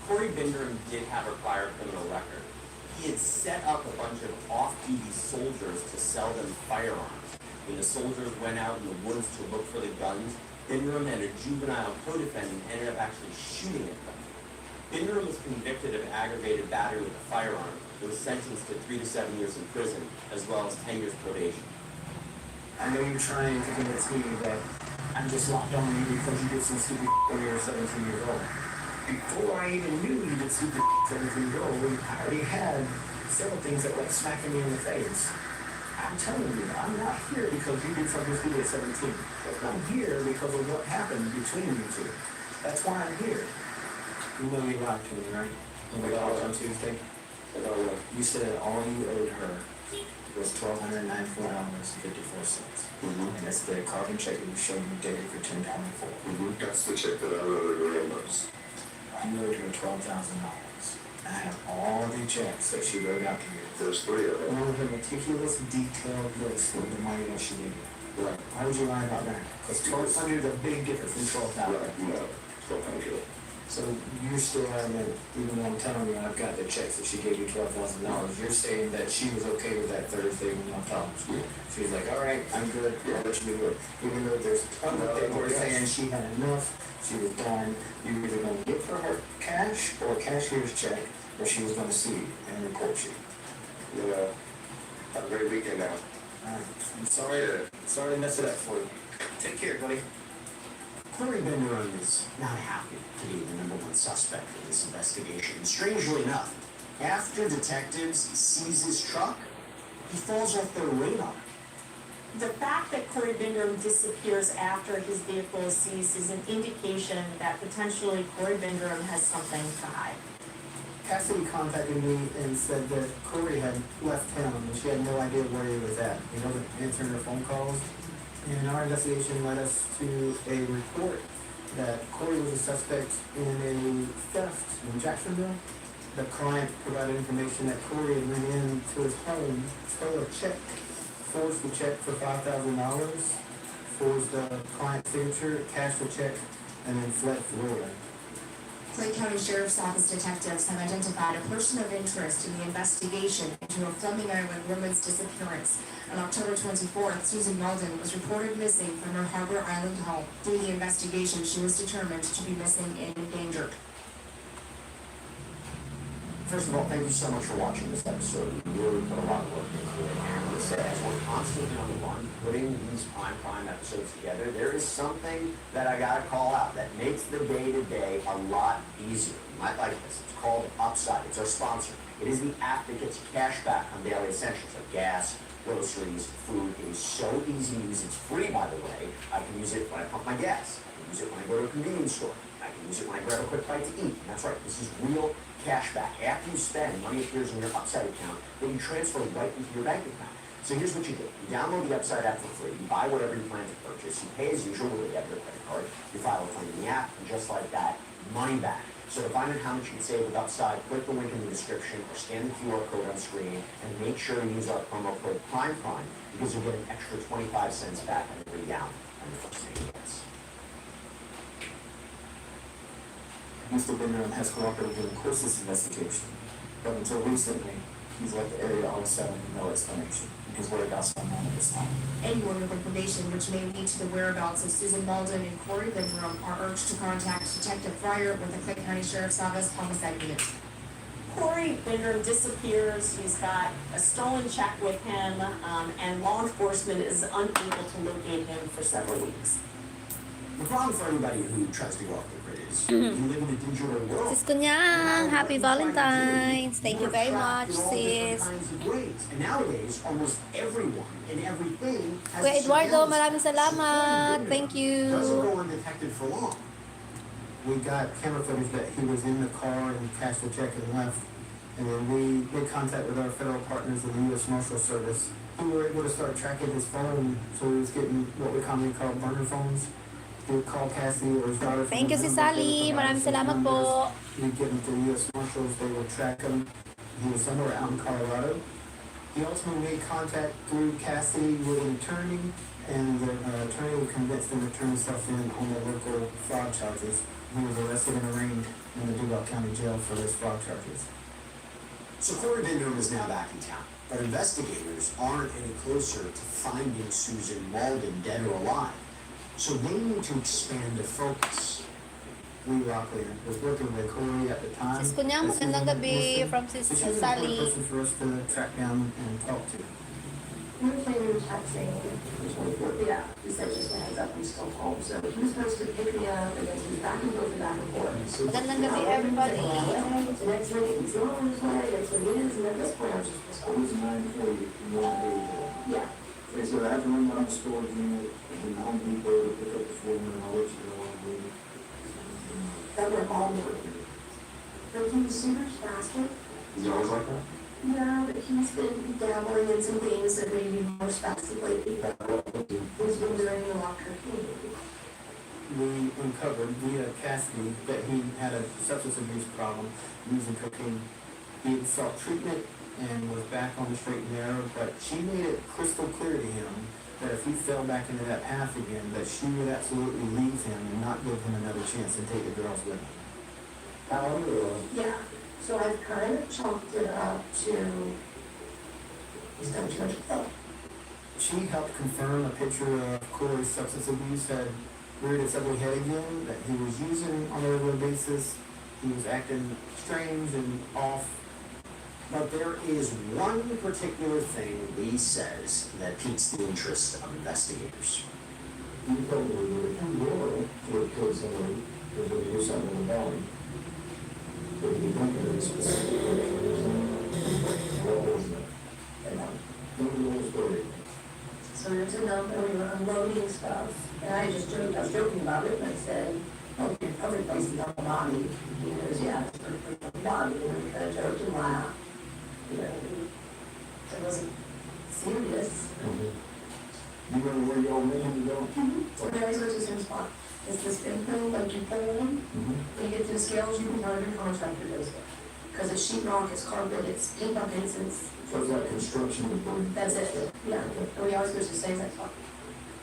Corey Bindrum did have a prior criminal record. He had set up a bunch of off-duty soldiers to sell them firearms. When the soldiers went out in the woods to look for the guns, Bindrum and a juvenile co-defendant ended up actually shooting at them. Bindrum was convicted of aggravated battery with a firearm and was sentenced to 3 to 7 years in prison, as well as 10 years probation. I know you're trying to convince me that I'm just locked on you because you did some stupid when you were 17 years old. Before I even knew you did stupid 17 years old, I already had several things that were smacking me in the face. I'm telling you, I'm not here because you did something stupid at 17. I'm here because of what happened between you two. That's why I'm here. You know you lied to me, right? When we talked on Tuesday? You said all you owed her was $1,294.54. And that's the carbon check that you showed me dated for 10/24. That's the check that I wrote her reimburse. You owed her $12,000. I have all the checks that she wrote out to you. There's 3 of them. All of the meticulous, detailed list of the money that she gave you. Right. Why would you lie about that? Because $1,200 is a big difference from $12,000. Right. No. 1200. So you're saying that even though I'm telling you I've got the checks that she gave you $12,000, you're saying that she was okay with that Thursday when I talked to you? She was like, all right, I'm good, I'll let you do it. Even though there's tons of paperwork saying she had enough, she was done, you were either gonna give her cash or a cashier's check, or she was gonna sue you and report you. You know, have a great weekend now. I'm sorry to mess it up for you. Take care, buddy. Corey Bender is not happy to be the number one suspect in this investigation. And strangely enough, after detectives seize his truck, he falls off their radar. The fact that Corey Bindrum disappears after his vehicle is seized is an indication that potentially Corey Bindrum has something to hide. Cassidy contacted me and said that Corey had left town and she had no idea where he was at. He wasn't answering her phone calls. And our investigation led us to a report that Corey was a suspect in a theft in Jacksonville. The client provided information that Corey had went into his home, stole a check, forged the check for $5,000, forged the client's signature, cashed the check, and then fled Florida. Clay County Sheriff's Office detectives have identified a person of interest in the investigation into a Fleming Island woman's disappearance. On October 24th, Susan Malden was reported missing from her Harbor Island home. Through the investigation, she was determined to be missing and endangered. First of all, thank you so much for watching this episode. We really put a lot of work into it. And I'm say, as we're constantly on the run, putting these prime episodes together, there is something that I gotta call out that makes the day-to-day a lot easier. You might like this. It's called Upside. It's our sponsor. It is the app that gets cash back on daily essentials like gas, groceries, food. It is so easy to use. It's free, by the way. I can use it when I pump my gas. I can use it when I go to a convenience store. I can use it when I grab a quick bite to eat. And that's right. This is real cash back. After you spend, money appears in your Upside account that you transfer right into your bank account. So here's what you do. You download the Upside app for free. You buy whatever you plan to purchase. You pay as usual with a debit or credit card. You file a claim in the app, and just like that, money back. So to find out how much you can save with Upside, click the link in the description or scan the QR code on screen and make sure to use our promo code PRIME because you'll get an extra 25 cents back on every gallon on your first 80 cents. Mr. Bender has cooperated during the course of this investigation, but until recently, he's left the area all of a sudden with no explanation. His whereabouts are unknown at this time. Anyone with information which may lead to the whereabouts of Susan Malden and Corey Bindrum are urged to contact Detective Fryer with the Clay County Sheriff's Office Homicide Unit. Corey Bindrum disappears. He's got a stolen check with him, and law enforcement is unable to locate him for several weeks. The problem for anybody who tries to go off the grid is you live in a digital world. Sis ko niyan, happy Valentines. Thank you very much, sis. And nowadays, almost everyone and everything has Kuya Eduardo, surveillance. maraming salamat. Thank Doesn't you. go undetected for long. We got camera footage that he was in the car and cashed the check and left. And then we made contact with our federal partners in the U.S. Marshal Service, who were able to start tracking his phone. So he was getting what we commonly call burner phones. He would call Cassie or his daughter. Thank you, Sis Sally. Maraming salamat po. He'd give them to the U.S. Marshals. They would track him. He was somewhere out in Colorado. He ultimately made contact through Cassie with an attorney, and the attorney would convince him to turn himself in on the local fraud charges. He was arrested and arraigned in the Duval County Jail for those fraud charges. So Corey Bindrum is now back in town, but investigators aren't any closer to finding Susan Malden dead or alive. So they need to expand the focus. Lee Rocklear was working with Corey at the time. Sis ko niyan, magandang gabi from Sis So she was an important Sally. person for us to track down and talk to. We were planning to chat saying the 24th, yeah, he said just a heads up, he's still home, so he was supposed to pick me up, and then he was back and forth and back and forth. Magandang gabi, everybody. The next minute, he's on his way, that's what he is, and at this point, I was just, It was 9:40 in the morning. yeah. They said, I have to run down the storage unit in Home Depot to pick up the foreman, and I'll let you know when I'm leaving. That went all morning. But he was super faster. Is it always like that? Yeah, but he's been dabbling in some things that made me more spastic lately, but he's been doing a lot of cocaine. We uncovered via Cassidy that he had a substance abuse problem using cocaine. He had sought treatment and was back on the straight and narrow, but she made it crystal clear to him that if he fell back into that path again, that she would absolutely leave him and not give him another chance and take the girls with him. Yeah, so I've kind of chalked it up to, he's done too much stuff. She helped confirm a picture of Corey's substance abuse had reared its ugly head again, that he was using on a regular basis. He was acting strange and off. But there is one particular thing Lee says that piques the interest of investigators. You told me you were too loyal to have killed somebody because of your son in the valley. But you don't get any specific reason. What was that? And tell me the whole story. So we were sitting out there, we were unloading stuff, and I was joking about it, and I said, oh, you're probably placing on the body. He goes, yeah, it's pretty on the body, and we kind of joked and laughed. You know, it wasn't serious. You remember where y'all met him to go? So we always go to the same spot. It's this big thing, like you pull in, when you get to the scales, you can tell every contractor does it. Because it's sheet rock, it's carpet, it's paint buckets, it's, So it's like construction debris. that's it, yeah. And we always go to the same spot.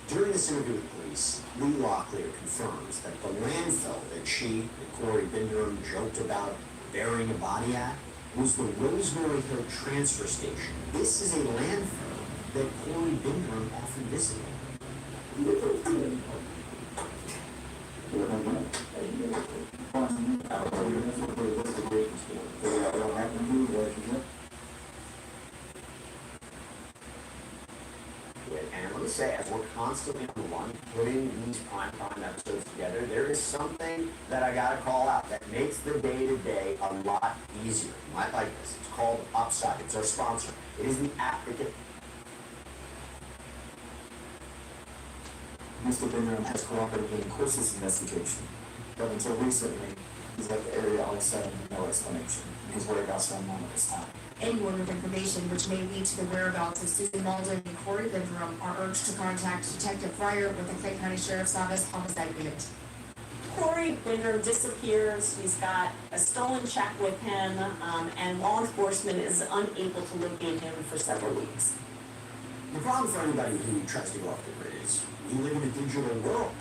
During this interview with police, Lee Locklear confirms that the landfill that she and Corey Binderham joked about burying a body at was the Rosemary Hill transfer station. This is a landfill that Corey Binderham often visited. And let me say, as we're constantly on the run, putting these primetime episodes together, there is something that I gotta call out that makes the day-to-day a lot easier. You might like this. It's called Upside. It's our sponsor. It is the Advocate. Mr. Bingham has cooperated in Chris's investigation, but until recently, he's left the area outside of no explanation. His whereabouts are unknown at this time. Anyone with information which may lead to the whereabouts of Susan Malden and Corey Binderham are urged to contact Detective Fryer with the Clay County Sheriff's Office Homicide Unit. Corey Binderham disappears. He's got a stolen check with him, and law enforcement is unable to locate him for several weeks. The problem for anybody who tries to go off the grid is you live in a digital world.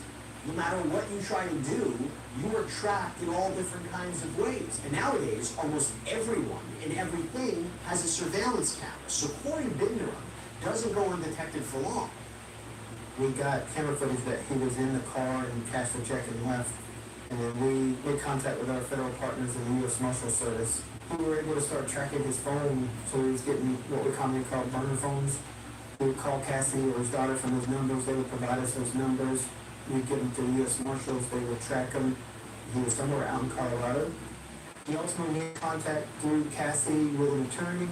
No matter what you try to do, you are tracked in all different kinds of ways. And nowadays, almost everyone and everything has a surveillance camera. So Corey Binderham doesn't go undetected for long. We got camera footage that he was in the car and cashed the check and left. And then we made contact with our federal partners in the U.S. Marshal Service. We were able to start tracking his phone, so he was getting what we commonly call burner phones. We would call Cassie or his daughter from those numbers. They would provide us those numbers. We'd give them to the U.S. Marshals. They would track him. He was somewhere out in Colorado. He ultimately made contact through Cassie with an attorney,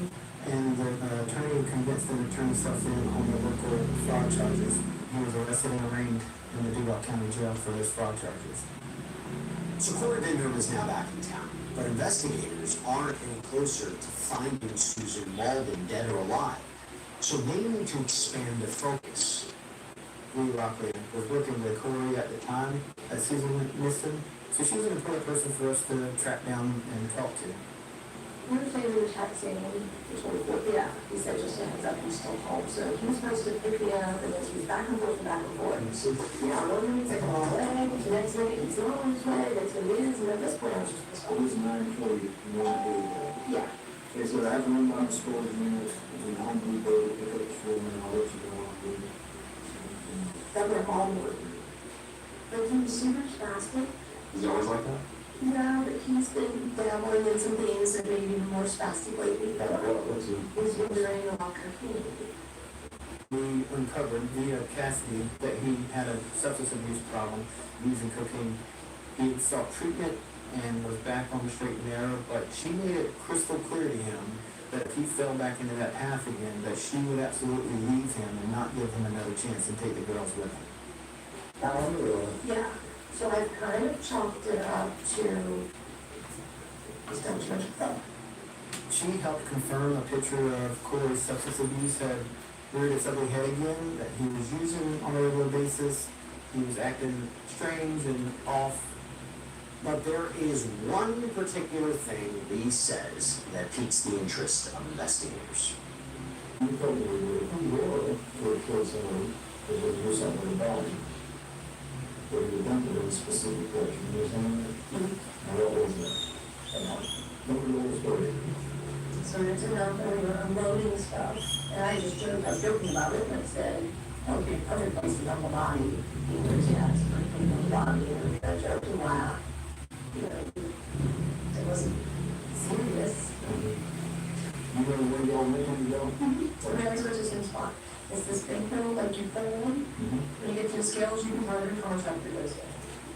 and the attorney convinced him to turn himself in on the local fraud charges. He was arrested and arraigned in the Duval County Jail for those fraud charges. So Corey Binderham is now back in town, but investigators aren't any closer to finding Susan Malden dead or alive. So they need to expand the focus. Lee Locklear was working with Corey at the time that Susan went missing, so she was an important person for us to track down and talk to. We were playing in the taxi, and he told me, yeah, he said, just a heads up, he's still home. So he was supposed to pick me up, and then he was back and forth and back and forth. So, yeah, one minute he's like, oh, way, the next minute he's not on his way, next minute he is, and at this point I was just pissed off. It was 9:40, you want to do that. Yeah. Okay, so I have to run down the store in a minute, and then Home Depot to pick up the film, and I'll let you go on, dude. That went all the way. But he was super spastic. He's always like that? Yeah, but he's been dabbling in some things that made him more spastic lately. But Let's see. he's been wearing a lot of cocaine. We uncovered via Cassidy that he had a substance abuse problem using cocaine. He had sought treatment and was back on the straight and narrow, but she made it crystal clear to him that if he fell back into that path again, that she would absolutely leave him and not give him another chance and take the girls with him. Yeah. So I've kind of chalked it up to he's done too much stuff. She helped confirm a picture of Corey's substance abuse had reared its ugly head again, that he was using on a regular basis. He was acting strange and off. But there is one particular thing Lee says that piques the interest of investigators. You told me you were too loyal to have killed somebody because of your son in the valley. But you don't get any specific question. You know what was that? What was the whole story? So it's enough, and we were unloading stuff, and I was joking about it, and I said, okay, other places on the body, he was, yeah, it's pretty big on the body, and we kind of joked and laughed. You know, it wasn't serious. You know where y'all met him to go? So Mary's was the same spot. It's this big hill, like you pull one, when you get to the scales, you can hardly contract it goes there.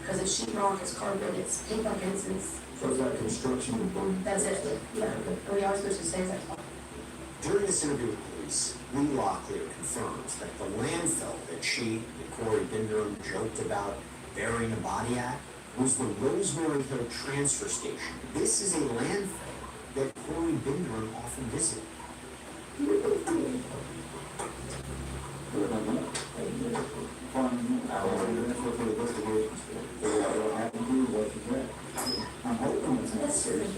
Because it's sheet rock, it's carpet, it's paint buckets, it's, So is that construction and that's it, yeah, and we always go to the same spot. During this interview with police, Lee Locklear confirms that the landfill that she and Corey Bindrum joked about burying a body at was the Rosemary Hill transfer station. This is a landfill that Corey Bindrum often visited. I'm hoping it's not serious.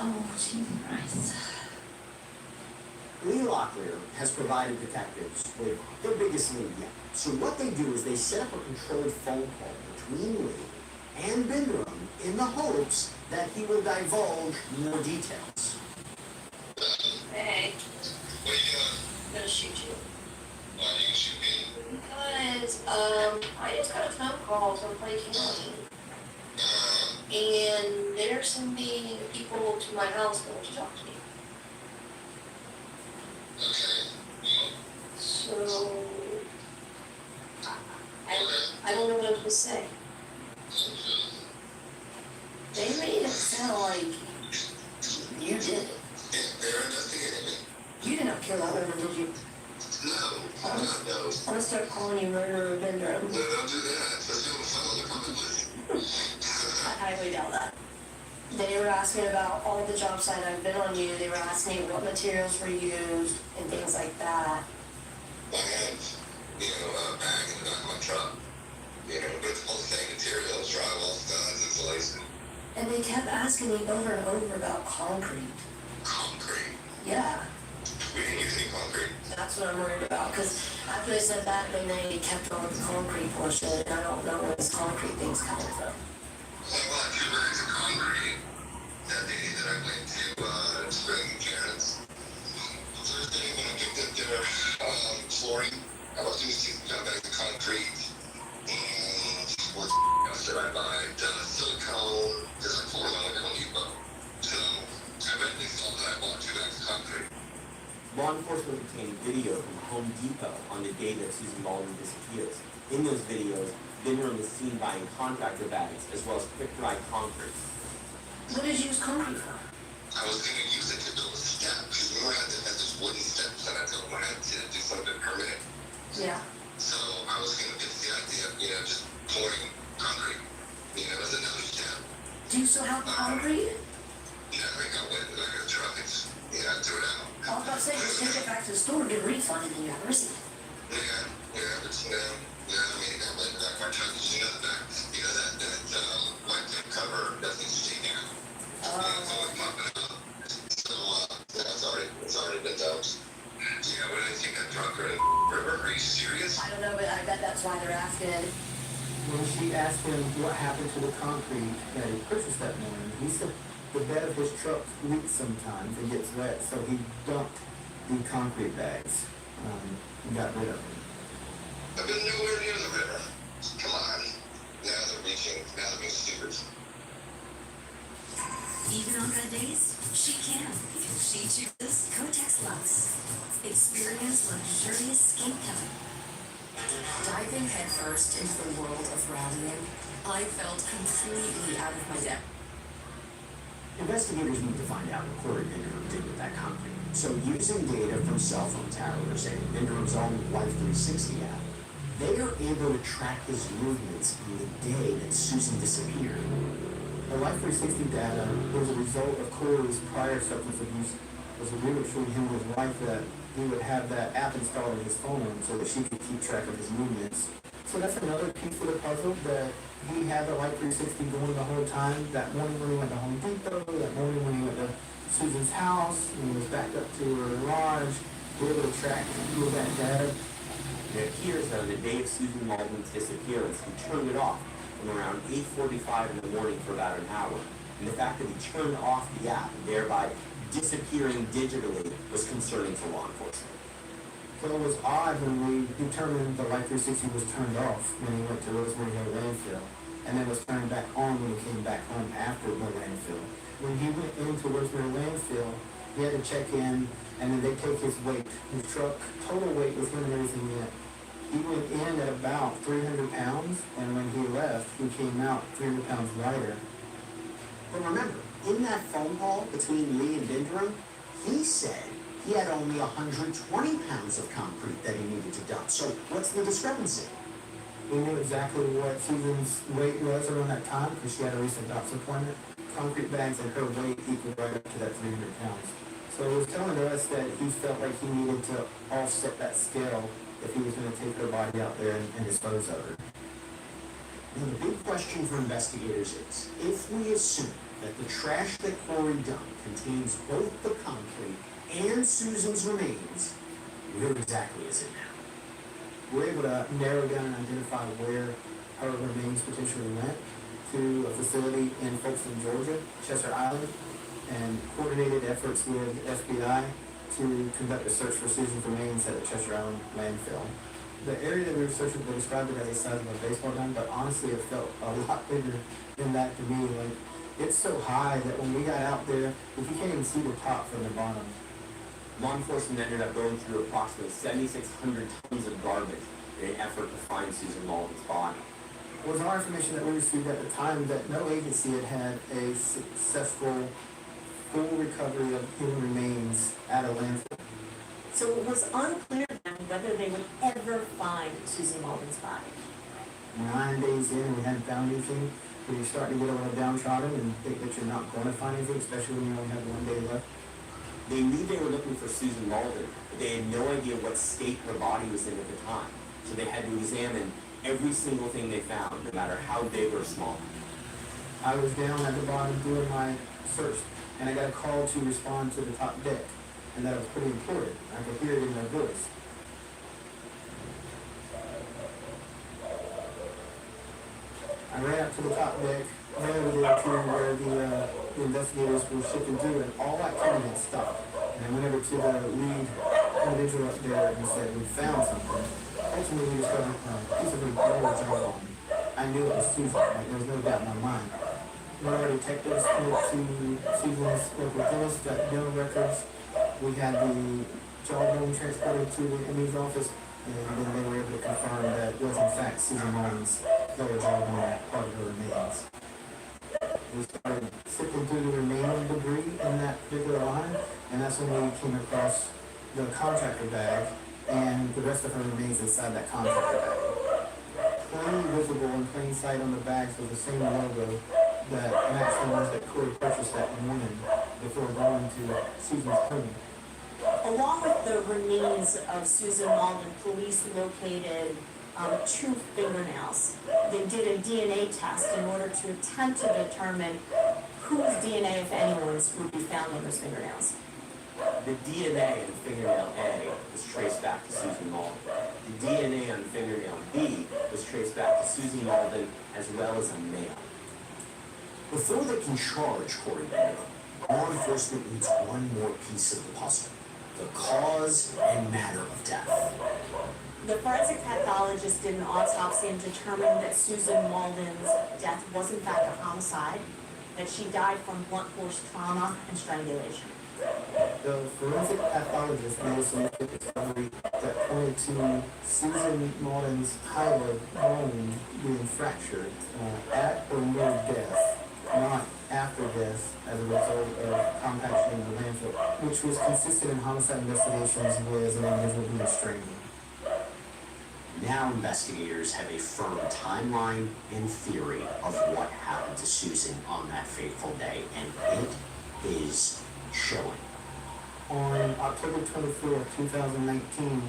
Oh, Jesus Christ. Lee Locklear has provided detectives with their biggest lead yet. So what they do is they set up a controlled phone call between Lee and Bindrum in the hopes that he will divulge more details. Hey, What are you doing? I'm gonna shoot you. Why are you gonna shoot me? Because, I just got a phone call from Clay County. And they're sending people to my house that want to talk to me. Okay. So, I don't know what I'm supposed to say. They made it sound like you did it. They're investigating me. You did not kill that woman, did you? No, I'm no. gonna start calling you murderer Bindrum. No, don't do that. Especially on the phone, they're probably I highly doubt that. They were asking about all the job site I've been on you. They were asking what materials were used and things like that. I have, a bag in the back of my truck. But it's all the same materials, drywall, studs, insulation. And they kept asking me over and over about concrete. Concrete. Yeah, We didn't use any concrete. that's what I'm worried about. Because after they said that, then they kept on with the concrete portion, and I don't know where this concrete thing's coming from. I bought 2 bags of concrete that day that I went to Spring Karen's. Thursday when I picked up their flooring, I bought 2 bags of concrete and what else did I buy? Silicone, there's like 4 of them at Home Depot. So I readily saw that I bought 2 bags of concrete. Law enforcement obtained video from Home Depot on the day that Susan Baldwin disappears. In those videos, Bindrum is seen buying contractor bags as well as quick-dry concrete. What did you use concrete for? I was going to use it to build a step because remember I had this wooden steps and I told them I had to do something permanent. Yeah. So I was going to get the idea of, just pouring concrete, as another step. Do you still have the concrete? Yeah, I got wet in the back of the truck. I threw it out. I was about to say, just take it back to the store, get a refund, and then you have a receipt. But I got wet in the back of my truck. The back, that white tip cover doesn't stay down. It's always popping up. So, it's already been dumped. Yeah, what do they think? A truck or a river? Are you serious? I don't know, but I bet that's why they're asking. When she asked him what happened to the concrete that he purchased that morning, he said the bed of his truck leaks sometimes and gets wet, so he dumped the concrete bags and got rid of them. I've been nowhere near the river. Come on. Now they're reaching. Now they're being stupid. Even on good days, she can because she chooses Kotex Lux. Experience luxurious skin color. Diving headfirst into the world of rallying, I felt completely out of my depth. Investigators need to find out what Corey Bindrum did with that concrete. So using data from cell phone towers and Bindrum's own Life 360 app, they are able to track his movements on the day that Susan disappeared. The Life 360 data was a result of Corey's prior substance abuse. It was agreement between him and his wife that he would have that app installed on his phone so that she could keep track of his movements. So that's another piece of the puzzle, that he had the Life 360 going the whole time. That morning when he went to Home Depot, that morning when he went to Susan's house, when he was backed up to her garage, be able to track who was that dead. It appears that on the day of Susan Malden's disappearance, he turned it off from around 8:45 in the morning for about an hour. And the fact that he turned off the app, thereby disappearing digitally, was concerning to law enforcement. So it was odd when we determined the Life 360 was turned off when he went to Rosemary Hill landfill, and then was turned back on when he came back home after the landfill. When he went into Rosemary landfill, he had to check in, and then they take his weight. His truck, total weight with him and everything in it. He went in at about 300 pounds, and when he left, he came out 300 pounds lighter. But remember, in that phone call between Lee and Binderum, he said he had only 120 pounds of concrete that he needed to dump. So what's the discrepancy? We knew exactly what Susan's weight was around that time because she had a recent doctor's appointment. Concrete bags and her weight equaled right up to that 300 pounds. So it was telling us that he felt like he needed to offset that scale if he was going to take her body out there and dispose of her. Now, the big question for investigators is, if we assume that the trash that Corey dumped contains both the concrete and Susan's remains, where exactly is it now? We're able to narrow down and identify where her remains potentially went to a facility in Folkston, Georgia, Chester Island, and coordinated efforts with FBI to conduct a search for Susan's remains at the Chester Island landfill. The area that we were searching, they described it as the size of a baseball diamond, but honestly it felt a lot bigger than that to me. Like, it's so high that when we got out there, you can't even see the top from the bottom. Law enforcement ended up going through approximately 7,600 tons of garbage in an effort to find Susan Malden's body. It was our information that we received at the time that no agency had had a successful full recovery of human remains at a landfill. So it was unclear then whether they would ever find Susan Malden's body. 9 days in, we hadn't found anything. When you're starting to get a little downtrodden and think that you're not going to find anything, especially when you only have 1 day left. They knew they were looking for Susan Malden, but they had no idea what state her body was in at the time. So they had to examine every single thing they found, no matter how big or small. I was down at the bottom doing my search, and I got a call to respond to the top deck, and that was pretty important. I could hear it in their voice. I ran up to the top deck, ran over there to where the investigators were shifting through, and all activity had stopped. And I went over to the lead individual up there and said, "We found something." Ultimately, we discovered a piece of a lower jawbone. I knew it was Susan. Like, there was no doubt in my mind. One of our detectives went to Susan's local chemist, got dental records. We had the jawbone transported to the image office, and then they were able to confirm that it was in fact Susan Malden's lower jawbone, part of her remains. We started sifting through the remaining debris in that particular line, and that's when we came across the contractor bag and the rest of her remains inside that contractor bag. Plainly visible in plain sight on the bags was the same logo that matched the ones that Corey purchased that morning before going to Susan's home. Along with the remains of Susan Malden, police located 2 fingernails. They did a DNA test in order to attempt to determine whose DNA, if anyone's, would be found on those fingernails. The DNA in fingernail A was traced back to Susan Malden. The DNA on fingernail B was traced back to Susan Malden as well as a male. Before they can charge Corey Binderum, law enforcement needs one more piece of the puzzle: the cause and manner of death. The forensic pathologist did an autopsy and determined that Susan Malden's death was in fact a homicide, that she died from blunt force trauma and strangulation. The forensic pathologist made a significant discovery that pointed to Susan Malden's hyoid bone being fractured at or near death, not after death as a result of compaction in the landfill, which was consistent in homicide investigations with an individual being strangled. Now investigators have a firm timeline and theory of what happened to Susan on that fateful day, and it is showing. On October 24th, 2019,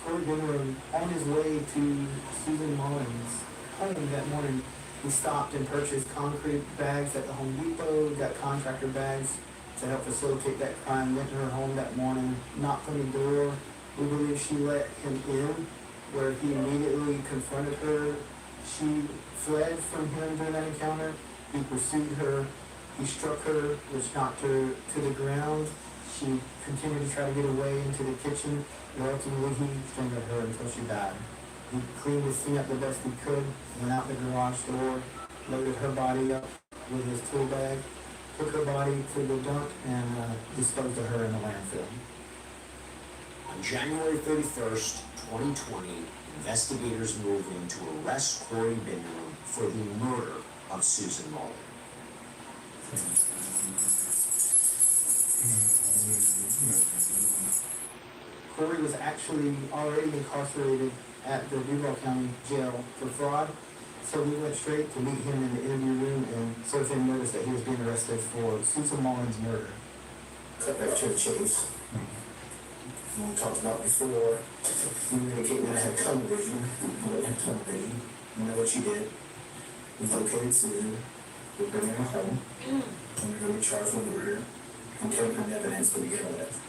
Corey Binderum, on his way to Susan Malden's home that morning, he stopped and purchased concrete bags at the Home Depot, got contractor bags to help facilitate that crime, went to her home that morning, knocked on the door. We believe she let him in, where he immediately confronted her. She fled from him during that encounter. He pursued her. He struck her, which knocked her to the ground. She continued to try to get away into the kitchen, and ultimately he strangled her until she died. He cleaned the scene up the best he could, went out the garage door, loaded her body up with his tool bag, took her body to the dump, and disposed of her in the landfill. On January 31st, 2020, investigators moved in to arrest Corey Binderman for the murder of Susan Mullen. Corey was actually already incarcerated at the Duval County Jail for fraud, so we went straight to meet him in the interview room and serve him notice that he was being arrested for Susan Mullen's murder. Cut back to the chase. We talked about before, you indicating that I had tunnel vision. I didn't have tunnel vision. You know what you did. We located Susan. We're bringing her home. And we're going to be charged with murder and taking evidence to begin with.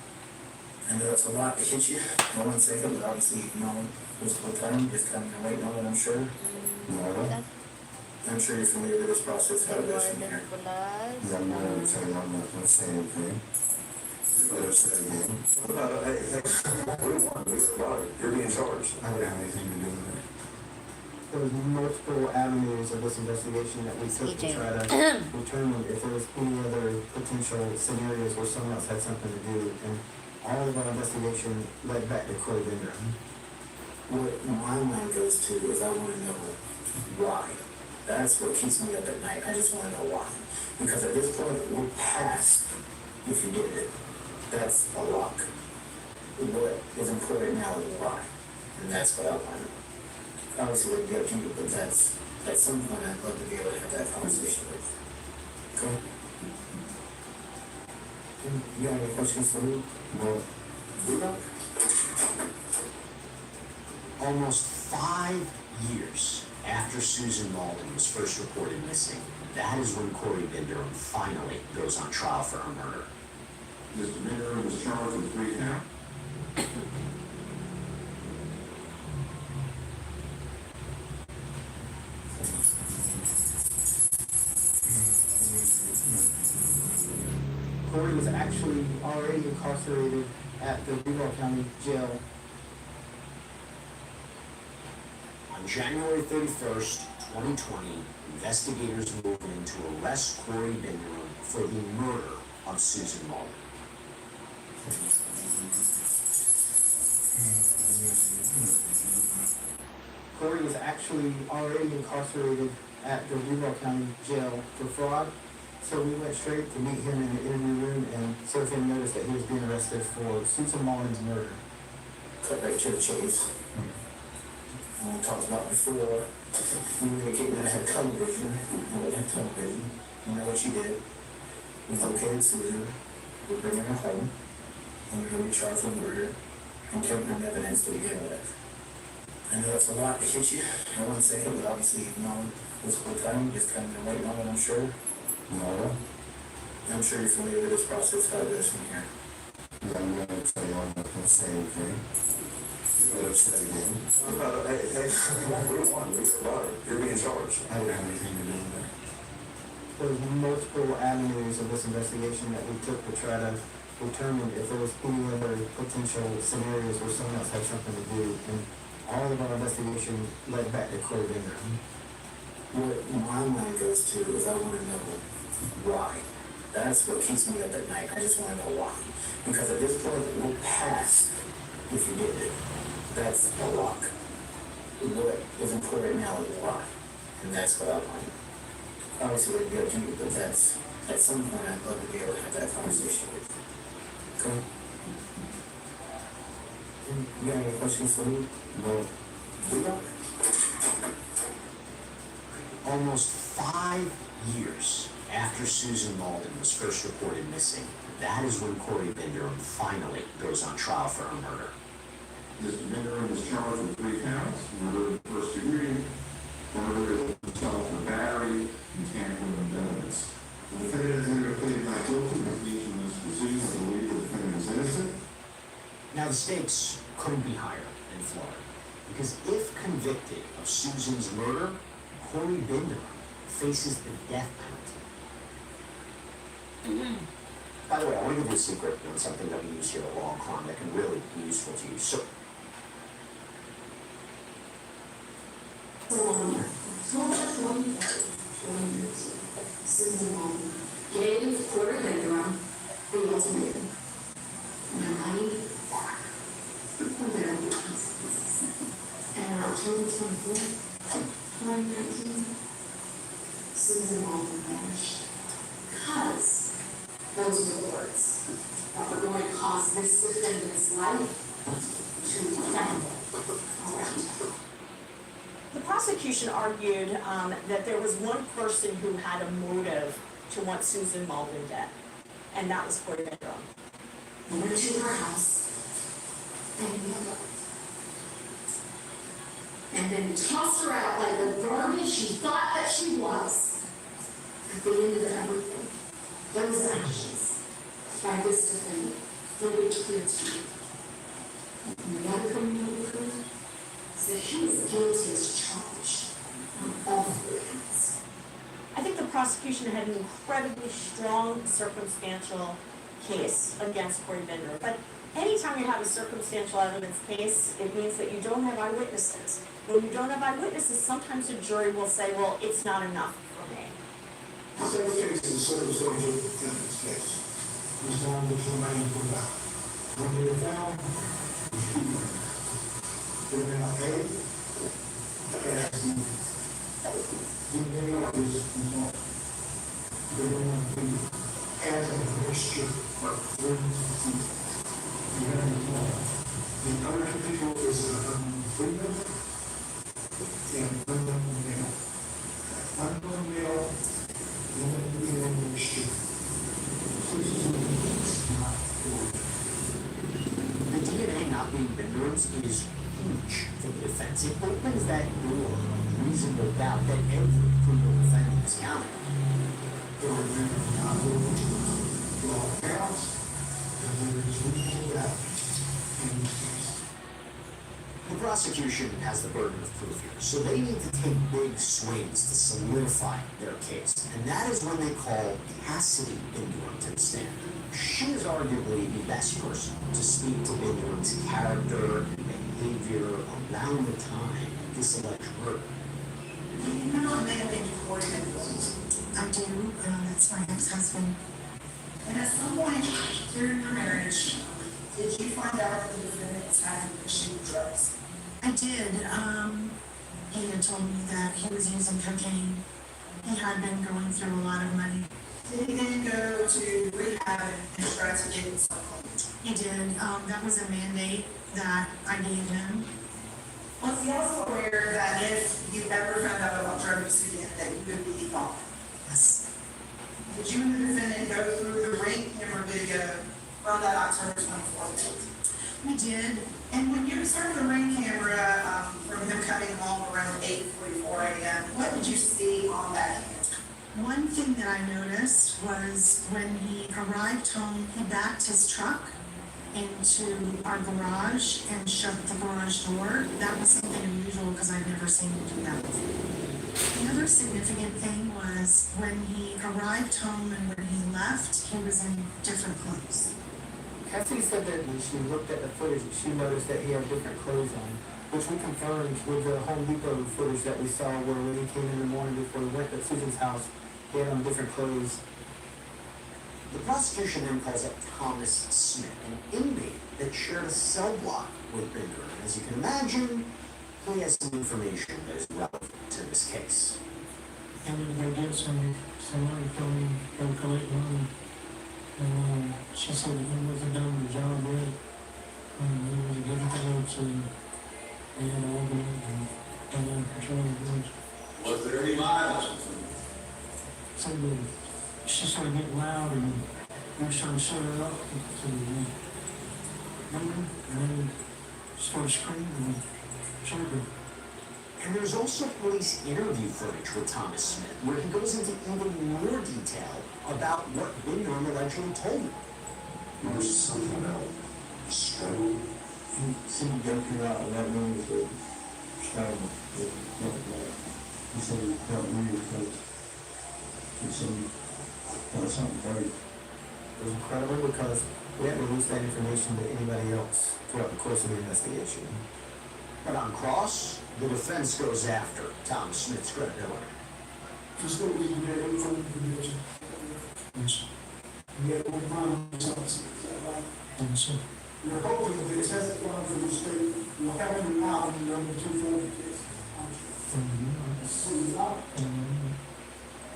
I know that's a lot to hit you in 1 second, but obviously, you know, this whole time, just kind of waiting on it, I'm sure. No. I'm sure you're familiar with this process, how it goes from here. Yeah, I'm not going to tell you, I'm not going to say anything. You better say it again. What do you want? You're being charged. I don't have anything to do with it. There was multiple avenues of this investigation that we took to try to determine if there was any other potential scenarios where someone else had something to do, and all of our investigation led back to Corey Bender. What my mind goes to is I want to know why. That's what keeps me up at night. I just want to know why. Because at this point, we're past if you did it. That's a lock. What is important now is why. And that's what I want. Obviously, it would be up to you, but that's, at some point, I'd love to be able to have that conversation with you. Cool? You got any questions for me? Well, Almost 5 years after Susan Mullen was first reported missing, that is when Corey Binderman finally goes on trial for her murder. Mr. Binderman was charged with 3 counts. Corey was actually already incarcerated at the Duval County Jail. On January 31st, 2020, investigators moved in to arrest Corey Binderman for the murder of Susan Mullen. Corey was actually already incarcerated at the Duval County Jail for fraud, so we went straight to meet him in the interview room and serve him notice that he was being arrested for Susan Mullen's murder. Cut back to the chase. We talked about before, you indicating that I had tunnel vision. I didn't have tunnel vision. You know what you did. We located Susan. We're bringing her home. And we're going to be charged with murder and taking evidence to begin with. I know that's a lot to hit you in 1 second, but obviously, you know, this whole time, just kind of been waiting on it, I'm sure. No. I'm sure you're familiar with this process, how it goes from here. Yeah, I'm going to tell you, I'm not going to say anything. You better say it again. What do you want? You're being charged. I don't have anything to do with it. There was multiple avenues of this investigation that we took to try to determine if there was any other potential scenarios where someone else had something to do, and all of our investigation led back to Corey Bender. What my mind goes to is I want to know why. That's what keeps me up at night. I just want to know why. Because at this point, we're past if you did it. That's a lock. What is important now is why. And that's what I want. Obviously, it would be up to you, but that's, at some point, I'd love to be able to have that conversation with you. Cool? You got any questions for me? No. We don't. Almost 5 years after Susan Mullen was first reported missing, that is when Corey Binderman finally goes on trial for her murder. Mr. Binderman was charged with 3 counts, murder in the first degree, murder of himself in battery, and tampering with evidence. The defendant has entered pleaded not guilty, and each in this proceeding to believe the defendant is innocent. Now, the stakes couldn't be higher in Florida, because if convicted of Susan's murder, Corey Binder faces the death penalty. By the way, I want to give you a secret on something that we use here at Law and Crime that can really be useful to you. So, Susan Walton gave Corey Binder the ultimatum. My money back. And on October 24th, 2019, Susan Walton vanished. Because those reports that were going to cost this defendant's life to tremble around town. The prosecution argued that there was one person who had a motive to want Susan Malden dead, and that was Corey Binder. We went to her house and we looked. And then tossed her out like the garbage she thought that she was. At the end of everything, those actions by this defendant will be clear to you. And the other thing you will be clear is that he is guilty as charged on all three counts. I think the prosecution had an incredibly strong circumstantial case against Corey Binder, but anytime you have a circumstantial evidence case, it means that you don't have eyewitnesses. When you don't have eyewitnesses, sometimes a jury will say, well, it's not enough for me. The third case is a circumstantial evidence case. This one was somebody put out. When they were found, they were not paid. And the DNA is not. They were not paid as a mixture of things. The other people is freedom and unknown male. Unknown male, unknown mixture. the DNA not being Binder's is huge for the defense. It opens that door of reasonable doubt that every criminal defendant is counted. There were not law counts, and there is reasonable doubt in this case. The prosecution has the burden of proof here, so they need to take big swings to solidify their case. And that is when they call Cassidy Binderham to the stand. She is arguably the best person to speak to Binderham's character and behavior around the time of this alleged murder. You know a man named Corey Binder? I do. That's my ex-husband. And at some point during your marriage, did you find out that the defendant was having an issue with drugs? I did. He had told me that he was using cocaine. He had been going through a lot of money. Did he then go to rehab and try to get himself clean? He did. That was a mandate that I gave him. Was he also aware that if you ever found out about drug use again, that you would be gone? Yes. Did you and the defendant go through the ring camera video from that October 24th date? We did. And when you observed the ring camera from him coming home around 8:44 a.m., what did you see on that camera? One thing that I noticed was when he arrived home, he backed his truck into our garage and shut the garage door. That was something unusual because I've never seen him do that before. The other significant thing was when he arrived home and when he left, he was in different clothes. Cassidy said that when she looked at the footage, she noticed that he had different clothes on, which we confirmed with the Home Depot footage that we saw where when he came in the morning before he went to Susan's house, he had on different clothes. The prosecution then calls up Thomas Smith, an inmate that shared a cell block with Binder. And as you can imagine, he has some information that is relevant to this case. And then they get somebody told me go collect money. And she said that he wasn't done the job yet. He was getting close and they had to open it and patrol the woods. Was there any violence? So she started getting loud and we were trying to shut her up. So and then started screaming and choked her. And there's also police interview footage with Thomas Smith, where he goes into even more detail about what Binder allegedly told him. There was something about struggle. He seemed to go through that room with shot him with nothing like. He said he felt weird because he said he felt something burning. It was incredible because we hadn't released that information to anybody else throughout the course of the investigation. But on cross, the defense goes after Tom Smith's credibility. Just what we did every time we did. We had one problem with us. And so we're hoping that the testifying for the state will have an out in number 240 case.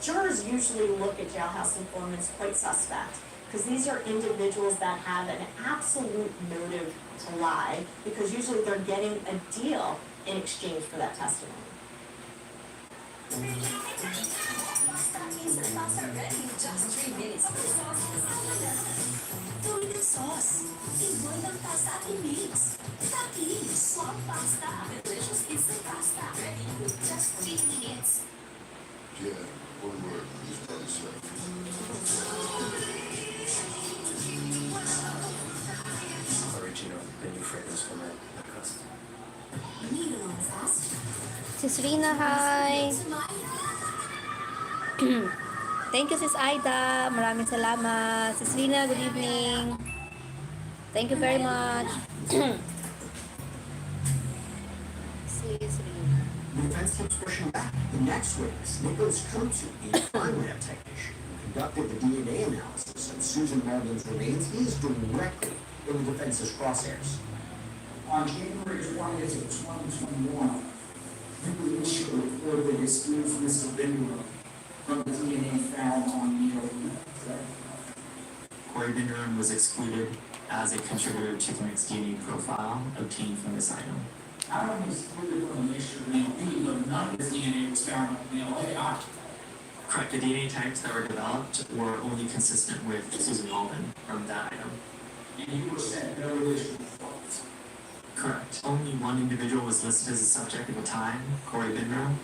Jurors usually look at jailhouse informants quite suspect, because these are individuals that have an absolute motive to lie, because usually they're getting a deal in exchange for that testimony. Gawin ng sauce. Enjoy ng pasta at mix. Taki, swamp pasta. Delicious instant pasta. Ready in just 3 minutes. Yeah, one word, he's probably serving. Original, the new fragrance from that crust. Need a little fast? Sis Rina, hi! Thank you, Sis Aida. Maraming salamat. Sis Rina, good evening. Thank you very much. Sis Rina. The defense keeps pushing back. The next witness, Nicholas Kutsu, a crime lab technician who conducted the DNA analysis of Susan Malden's remains, he is directly in the defense's crosshairs. On January 20th of 2021, we issued a report that excludes Mr. Bindler from the DNA found on Neil. Corey Binderman was excluded as a contributor to the mixed DNA profile obtained from this item. I don't excluded from the mixture of Neil B, but none of his DNA was found on Neil A. Correct, the DNA types that were developed were only consistent with Susan Malden from that item. And you were sent no additional photos. Correct. Only one individual was listed as a subject at the time, Corey Binderman.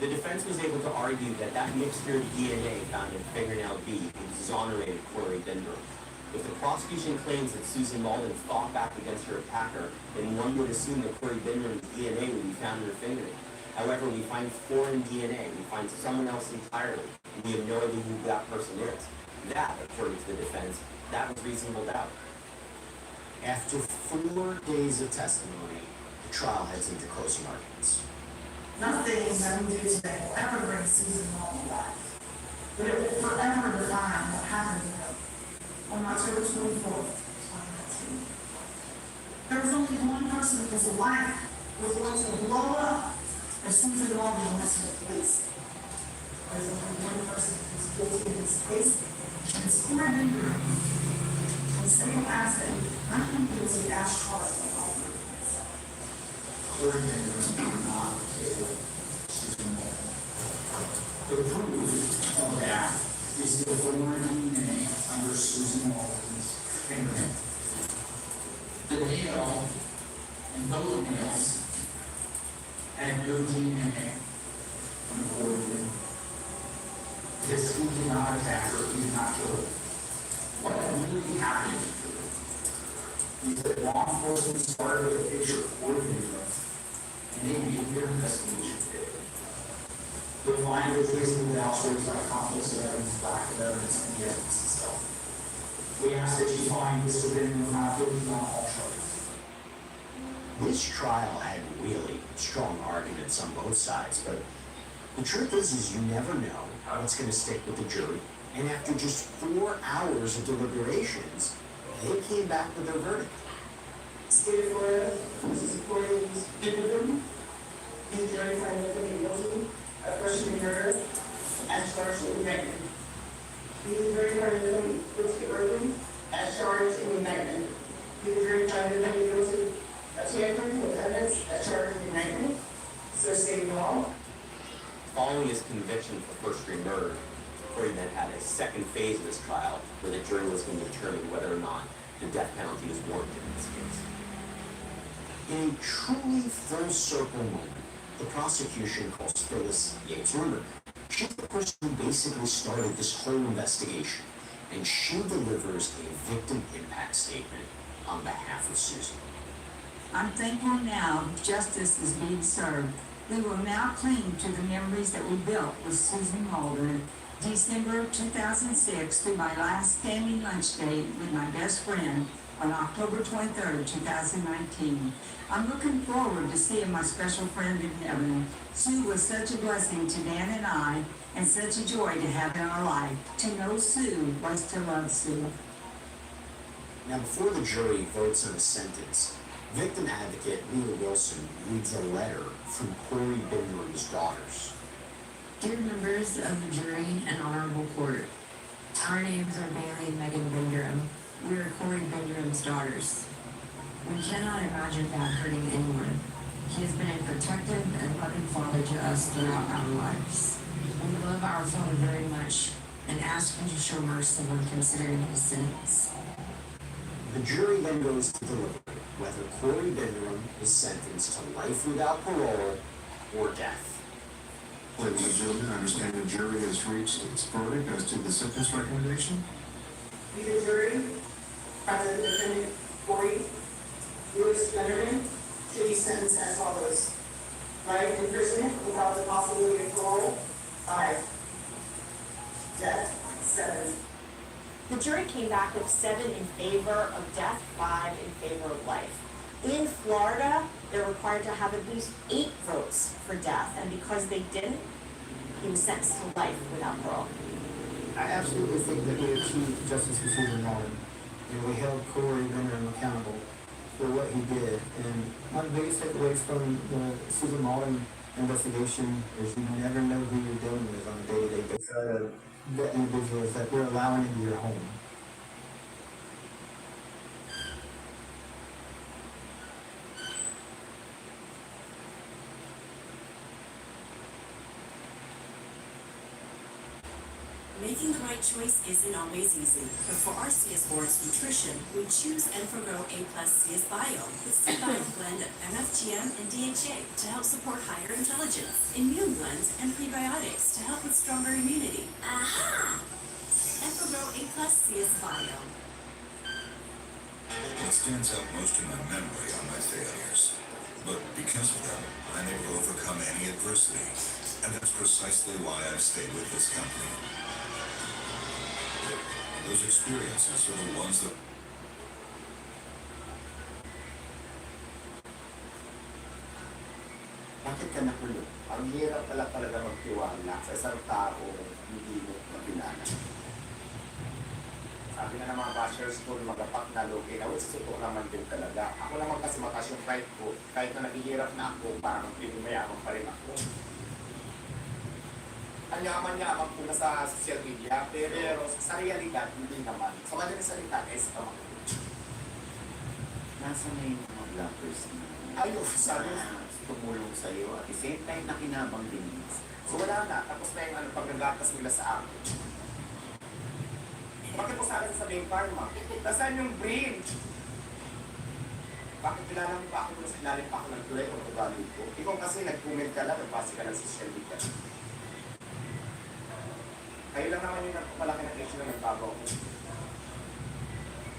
The defense was able to argue that that mixture of DNA found in fingernail B exonerated Corey Binder. If the prosecution claims that Susan Malden fought back against her attacker, then one would assume that Corey Binder's DNA would be found in her fingernail. However, we find foreign DNA, we find someone else entirely, and we have no idea who that person is. That, according to the defense, that was reasonable doubt. After 4 days of testimony, the trial heads into closing arguments. Nothing that we do today will ever bring Susan Malden back. But it will forever define what happened to her on October 24th, 2019. There was only one person whose life was going to blow up if Susan Malden went to the police. There's only one person who's guilty in this case, and it's Corey Binder. And the same asset, I'm guilty as charged with all of this. Corey Binder is not capable of Susan Malden. The proof of that is the foreign DNA under Susan Malden's fingernail. The nail and both nails had no DNA on the Corey Binder. This he did not attack her, he did not kill her. What really happened is that law enforcement started a picture of Corey Binder, and they made their investigation fit. The line was basically the outsourced by conflicts of evidence, lack of evidence, and the evidence itself. We ask that you find Mr. Binder not guilty on all charges. This trial had really strong arguments on both sides, but the truth is you never know how it's going to stick with the jury. And after just 4 hours of deliberations, they came back with their verdict. State of Florida, this is Corey Binder. He's jury found not guilty of first-degree murder as charged in the indictment. He is jury found not guilty of murder as charged in the indictment. He is jury found not guilty of tampering with evidence as charged in the indictment. So stating law. Following his conviction for first-degree murder, Corey then had a second phase of his trial where the jury was going to determine whether or not the death penalty was warranted in this case. In a truly full circle moment, the prosecution calls Phyllis Yates Rumor. She's the person who basically started this whole investigation, and she delivers a victim impact statement on behalf of Susan. I'm thankful now justice is being served. We will now cling to the memories that we built with Susan Walden. December 2006 through my last standing lunch date with my best friend on October 23rd, 2019. I'm looking forward to seeing my special friend in heaven. Sue was such a blessing to Dan and I, and such a joy to have in our life. To know Sue was to love Sue. Now, before the jury votes on a sentence, victim advocate Leah Wilson reads a letter from Corey Bindering's daughters. Dear members of the jury and honorable court, our names are Bailey and Megan Binderham. We are Corey Bindering's daughters. We cannot imagine that hurting anyone. He has been a protective and loving father to us throughout our lives. We love our father very much and ask him to show mercy when considering his sentence. The jury then goes to deliberate whether Corey Binderham is sentenced to life without parole or death. Ladies and gentlemen, I understand the jury has reached its verdict as to the sentence recommendation. The jury, by the defendant Corey Lewis Benderman, should be sentenced as follows. Life imprisonment without the possibility of parole, 5. Death, 7. The jury came back with 7 in favor of death, 5 in favor of life. In Florida, they're required to have at least 8 votes for death, and because they didn't, he was sentenced to life without parole. I absolutely think that we achieved justice for Susan Walden, and we held Corey Binderham accountable for what he did. And one of the biggest takeaways from the Susan Walden investigation is you never know who you're dealing with on a day-to-day basis. The individuals that we're allowing into your home. Making the right choice isn't always easy, but for our CS Board's nutrition, we choose Enfogrow A+ CS Bio with symbiotic blend of MFGM and DHA to help support higher intelligence, immune blends, and prebiotics to help with stronger immunity. Aha! Enfogrow A+ CS Bio. What stands out most in my memory are my failures. But because of them, I'm able to overcome any adversity. And that's precisely why I've stayed with this company. Those experiences are the ones that... Bakit ka nakulong? Ang hirap pala talaga magtiwala sa isang tao hindi mo makilala. Sabi na ng mga bashers ko, magapak na loki na, which is ito naman din talaga. Ako naman kasi mataas yung pride ko, kahit na naghihirap na ako, parang mayaman pa rin ako. Ang yaman-yaman ko na sa social media, pero sa realidad, hindi naman. Sa madaling salita, sa kamakot. Nasa na yung mga blockers na Ayun, sabi na. tumulong sa'yo at the same time nakinabang din. So wala na, tapos na yung paggagatas nila sa akin. Bakit po sa akin sasabihin, Karma? Nasaan yung brain? Bakit kilala mo pa ako kung sa ilalim pa ako ng tulay o ugali ko? Ikaw kasi nag-comment ka lang, nagbasa ka ng social media. Kayo lang naman yung nagpapalaki ng issue na nagbago ako.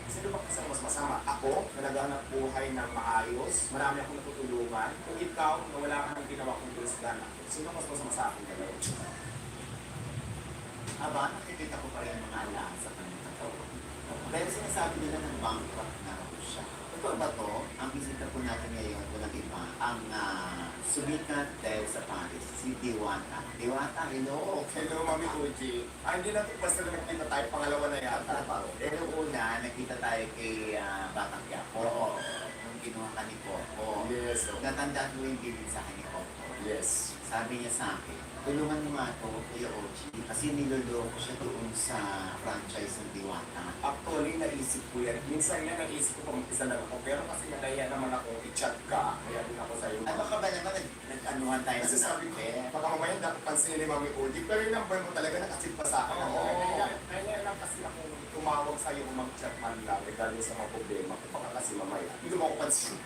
Sino ba kasi mas masama? Ako, na naghanap buhay ng maayos, marami akong natutulungan. Kung ikaw, na wala ka ng ginawa kong tulisdan ako, sino mas masama sa akin galaw? Aba, nakikita ko pa rin ang mga alaan sa kanyang katawan. Pero sinasabi nila ng bankrupt na raw siya. Totoo ba to? Ang bisita po natin ngayon, walang iba, ang sumikat dahil sa Paris, si Diwata. Diwata, hello! Hello, Mami Uji. Hindi na ito basta na nagkita tayo, pangalawa na yata. Pero una, nakita tayo kay Batang Quiapo. Oo. Nung kinuha ka ni Coco. Yes. Natandaan mo yung bilin sa akin ni Coco. Yes. Sabi niya sa akin, tulungan mo nga ito, Kuya Ochi, kasi niloloko siya doon sa franchise ng Diwata. Actually, naisip ko yan. Minsan nga naisip ko kung isa lang ako, pero kasi nalaya naman ako i-chat ka, kaya din ako sa'yo. Ano ka ba naman, nag-anuhan tayo Kasi sa sabi ko, baka mamaya dapat pansin ni Mami Udi, pero yung number mo talaga nakasit pa sa akin. Kaya lang kasi ako tumawag sa'yo kung mag-chat man lang regarding sa mga problema ko, baka kasi mamaya. Hindi mo ako pansin.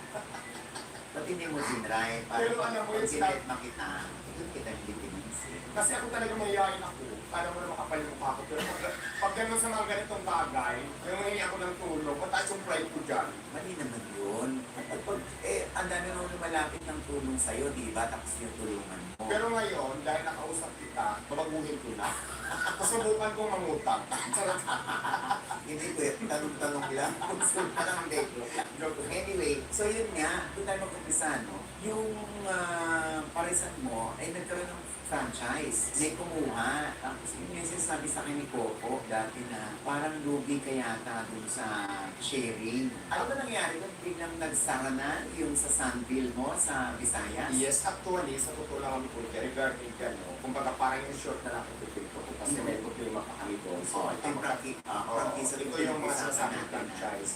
Ba't hindi mo tinry? Pero alam mo yun, pag makita, doon kita hindi pinansin. Kasi ako talaga mayayain ako. Kala mo na makapal yung mukha ko. Pero pag gano'n sa mga ganitong bagay, yung mahingi ako ng tulong, mataas yung pride ko dyan. Mali naman yun. Ang dami nung lumalapit ng tulong sa'yo, di ba? Tapos yung tulungan mo. Pero ngayon, dahil nakausap kita, babaguhin ko na. Susubukan kong mangutang. Charot. Hindi ko tanong-tanong lang. Parang hindi. Anyway, so yun nga, doon tayo mag-umpisa, no? Yung parisan mo ay nagkaroon ng franchise. May kumuha. Tapos yung sinasabi sa akin ni Coco dati na parang lugi ka yata dun sa sharing. Ano ba nangyari kung biglang nagsara na yung sa Sunville mo sa Visayas? Yes, actually, sa totoo lang kami po, regarding gano'n, kumbaga parang yung short na lang ang pipito ko kasi may problema pa kami doon. So, yung practice. ito yung mga sinasabing franchise.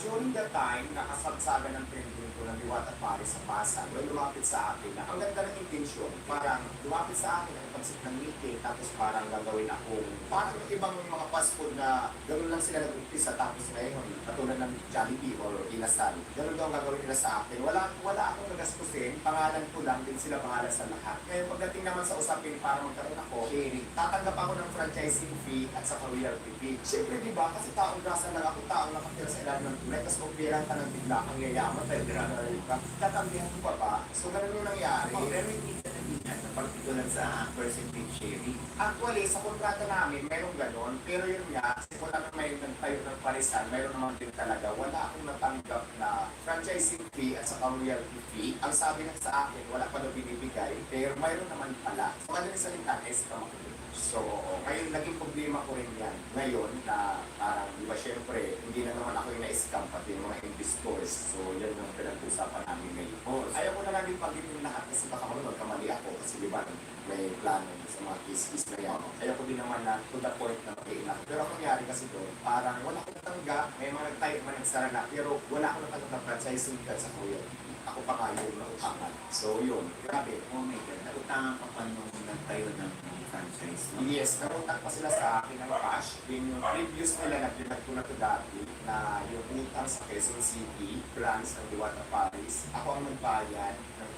During that time, nakasagsaga ng trending ko ng Diwata Paris sa Pasay. Well, lumapit sa akin na ang ganda ng intention. Parang lumapit sa akin ang pansit ng meeting, tapos parang gagawin akong, parang yung ibang mga fast food na gano'n lang sila nag-umpisa, tapos ngayon, katulad ng Jollibee or Inasal. Gano'n daw ang gagawin nila sa akin. Wala akong nagastusin, pangalan ko lang, din sila pangalan sa lahat. Ngayon, pagdating naman sa usapin para magkaroon ako, sharing, tatanggap ako ng franchising fee at sa royalty fee. Siyempre, di ba? Kasi taong grasa lang ako, taong nakatira sa ilalim ng tulay, tapos kung pirang ka ng bigla kang yayaman, dahil ka, tatambihan ko pa ba? So, ganun yung nangyari. Pero hindi ka nabihan na particular sa percentage sharing. Actually, sa kontrata namin, mayroong ganon. Pero yun nga, simula na may nagtayo ng parisan, mayroon naman din talaga. Wala akong natanggap na franchising fee at saka royalty fee. Ang sabi nga sa akin, wala pa daw binibigay, pero mayroon naman pala. So, madaling salita, scam ako. So, ngayon, naging problema ko rin yan. Ngayon, na parang, di ba, syempre, hindi na naman ako yung na-scam, pati yung mga investors. So, yan yung pinag-usapan namin ngayon. Ayaw ko na lang din pag-ibig lahat kasi baka magkamali ako. Kasi di ba, may plano sa mga case na yan. Ayaw ko din naman na to the point na mag-iinak. Pero ang nangyari kasi doon, parang wala akong natanggap. May mga nagtayo, mga nagsara na. Pero wala akong natanggap na franchising ka sa kuya. Ako pa nga yung nautangan. So, yun. Grabe. Oh my God, nautangan ka pa nung nagtayo ng franchise, no? Yes, narutak pa sila sa akin ng cash. Yung previous nila na pinagtulad ko dati na yung utang sa Quezon City, branch ng Diwata Paris, ako ang nagbayad ng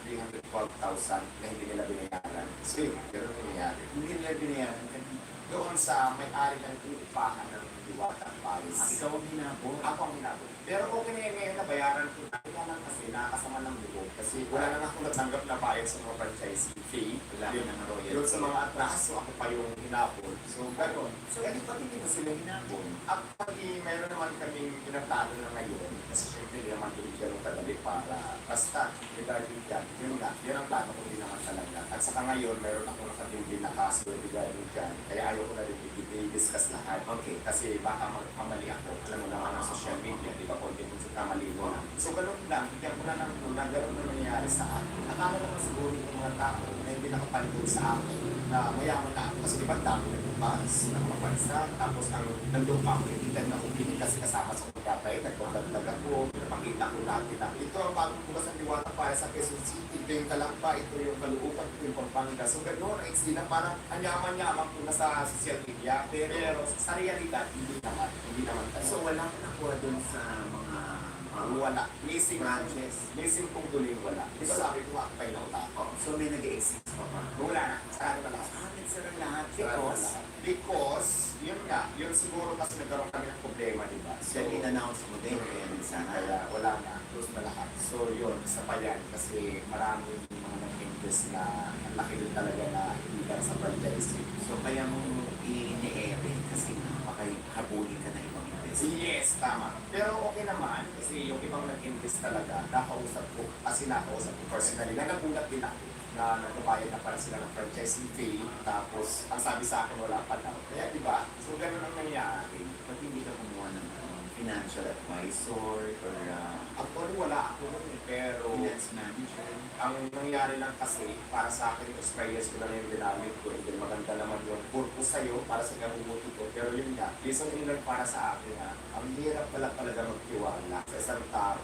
312,000 na hindi nila binayaran. So yun, pero nangyayari. Hindi nila binayaran ka Doon sa may-ari ng inuupahan ng Diwata Paris. ikaw ang hinabot. Ako ang hinabot. Pero okay na yun ngayon na bayaran ko. Ito lang kasi nakakasama ng loob. Kasi wala na akong natanggap na bayad sa mga franchising fee. Wala Yun, na ng royalty. yun sa mga atraso, ako pa yung hinabot. So, gano'n. So, pati hindi mo sila hinabot. At pati mayroon naman kaming pinagtalo na ngayon. Kasi syempre hindi naman binigyan ng kadali para basta regarding yan. Yun nga, yun ang plano ko din naman talaga. At saka ngayon, mayroon akong nakatindi na kaso regarding dyan. Kaya ayaw ko na rin i-discuss lahat. Okay. Kasi baka magkamali ako. Alam mo naman ang social media, di ba? Konti kung sa kamali mo na. So ganun lang, bigyan ko na ng una, ganun na nangyayari sa akin. Akala naman siguro yung mga tao na hindi nakapalibot sa akin na mayaman na ako. Kasi di ba dami nag-bus, nakapansa, tapos ang nandun pa ako, hindi na ako kasi kasama sa pagkatay, nagpagdagdag ako, pinapakita ko dati na ito ang bagong bukas ng Diwata para sa Quezon City, ito yung Kalamba, ito yung Caloocan, ito yung Pampanga. So gano'n, ang sila parang anyaman-yaman ko na sa social media, pero sa realidad, hindi naman talaga. So, wala ka nakuha dun sa mga wala. Missing branches. Missing kung tuloy wala. Di ba sabi ko, akpay na utak. So, may nag-exist pa ba? Wala na. Saan na lahat? Nagsara lahat. Because, yun nga, yun siguro kasi nagkaroon kami ng problema, di ba? So, Then, in-announce mo din, kaya nagsara. kaya wala na. Close na lahat. So, yun, isa pa yan. Kasi marami yung mga nag-invest na ang laki din talaga na hindi lang sa franchising. So, kaya mo ini-ere kasi makaihabulin ka na ibang investment. Yes, tama. Pero okay naman kasi yung ibang nag-invest talaga, nakausap ko, kasi nakausap ko personally, na nagulat din ako na nagbabayad na para sila ng franchising fee, tapos ang sabi sa akin wala pa daw. Kaya di ba? So ganun ang nangyari. Ba't hindi ka kumuha ng financial advisor or Actually wala ako nun, pero finance manager? ang nangyari lang kasi, para sa akin yung experience ko na yung ginamit ko, hindi maganda naman yung purpose sa'yo para sa kabubuti ko. Pero yun nga, lesson in learn para sa akin na ang hirap pala talaga magtiwala sa isang tao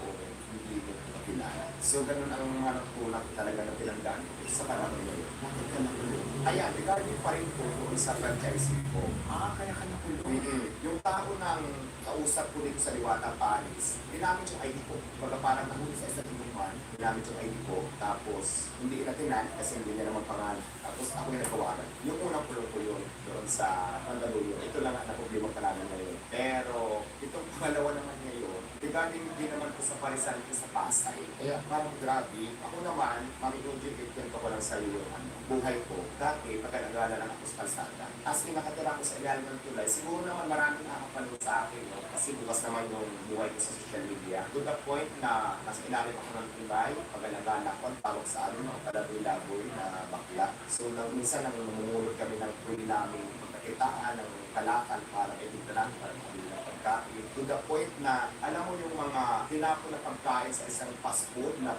hindi mo kilala. So ganun ang mga nagtulak talaga na pinagdaan ko sa panahon ngayon. Bakit ka nakulong? Ayan, regarding pa rin po kung sa franchising ko. Kaya ka nakulong. Yung tao ng kausap ko dito sa Diwata Paris, ginamit yung ID ko. Baga parang nahuli sa isang ibang naman, ginamit yung ID ko, tapos hindi inatinan kasi hindi niya naman pangalan. Tapos ako yung nagkawaran. Yung unang kulong ko yun, doon sa Mandaluyong. Ito lang na problema pangalan ngayon. Pero itong pangalawa naman ngayon, regarding din naman ko sa parisan ko sa Pasay. Kaya parang grabe. Ako naman, Mami Ujit, ikwento ko lang sa iyo yung buhay ko. Dati, pagka-nag-aalala lang ako sa kalsada. As in, nakatira ko sa ilalim ng tulay. Siguro naman maraming nakapanood sa akin. No? Kasi bukas naman yung buhay ko sa social media. To the point na nasa ilalim ako ng tulay. Pagka-nag-aalala ko, ang tawag sa amin, mga palaboy-laboy na bakla. So, minsan nang namumulot kami ng pwede namin pagkakitaan ng kalakal para editaran, para makabili ng pagkain. To the point na, alam mo yung mga tinapon na pagkain sa isang fast food na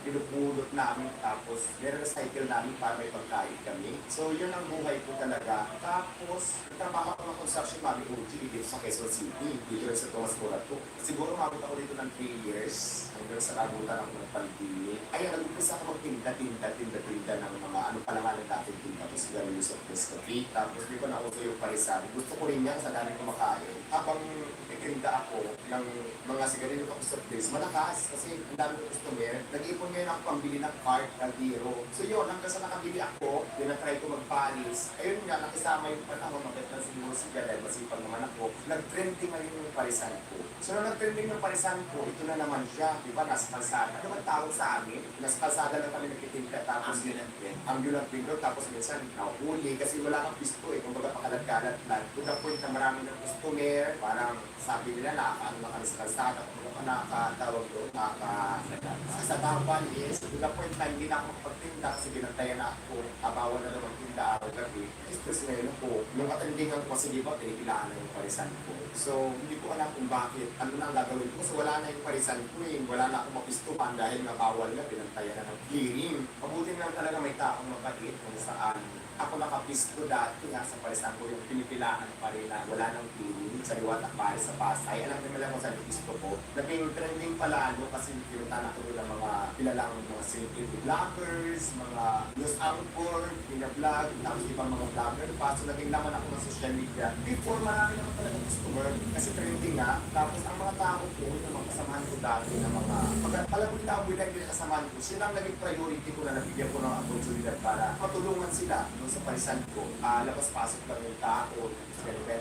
pinupulot namin tapos nire-recycle namin para may pagkain kami. So, yun ang buhay ko talaga. Tapos, nagtrabaho ako ng construction Mami OG dito sa Quezon City, dito rin sa Tomas Morato. Siguro mabot ako dito ng 3 years, hanggang sa nabutan ako ng pandemic. Ayun, nag-umpisa ako magtinda ng mga ano pa lang ang dating tinda. Tapos sigarillos of Nescafe. Tapos di ko nauso yung parisan. Gusto ko rin yan sa dami kumakain. Habang nagtinda ako ng mga sigarillos of Nescafe, malakas. Kasi ang dami ko customer. Nag-ipon ngayon ako pambili ng cart, kaldero. So yun, hanggang sa nakabili ako, tinatry ko magpanis. Ayun nga, nakisama yung panahon, mabit na siguro siya dahil masipag naman ako. Nag-trending ngayon yung parisan ko. So nung nag-trending yung parisan ko, ito na naman siya. Di ba, nasa kalsada. Ano man tawag sa amin? Nasa kalsada lang kami nagtitinda. Tapos ambulant window. Tapos minsan, nakahuli. Kasi wala kang pisto eh. Kung baga pakalat-kalat lang. To the point na marami ng customer. Parang sabi nila, nakakaano na kami sa kalsada. Kung nakakatawag doon, sa tapan is, to the point na hindi na ako magpagtinda kasi binantayan na ako. Bawal na naman tinda araw-gabi. Kasi ngayon po, yung katindingan ko kasi di ba, pinipilaan na yung parisan ko. So, hindi ko alam kung bakit, ano na ang gagawin ko. Kasi wala na yung parisan ko eh. Wala na akong mapistuhan dahil nga bawal na, binantayan na ng clearing. Mabuti na lang talaga may taong mabait kung saan ako nakapisto dati nga sa parisan ko yung pinipilaan pa rin na wala nang clearing sa liwat at pare sa Pasay. Alam naman lang kung saan yung pisto ko. Naging trending pala ano kasi pinuntahan ako doon ng mga kilalang mga celebrity vloggers, mga news anchor, pina-vlog, tapos ibang mga vlogger pa. So naging laman ako ng social media. Before marami naman talaga customer kasi trending nga. Tapos ang mga tao ko, yung mga kasamahan ko dati na mga alam mo yung tao mo yung kasamahan ko, sila ang naging priority ko na nabigyan ko ng oportunidad para matulungan sila sa parisan ko. Labas-pasok lang yung tao,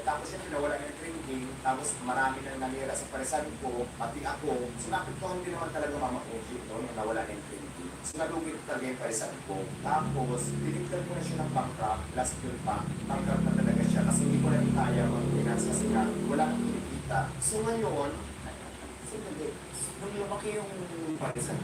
tapos syempre nawala yung trending, tapos marami nang nanira sa parisan ko, pati ako. So napituhan din naman talaga Mama Oji, no, na nawala yung trending. So nalugit talaga yung parisan ko. Tapos, dinigtan ko na siya ng bankrupt, last year pa, bankrupt na talaga siya kasi hindi ko na kaya mag-finance kasi nga wala nang kinikita. So ngayon, nung lumaki yung parisan,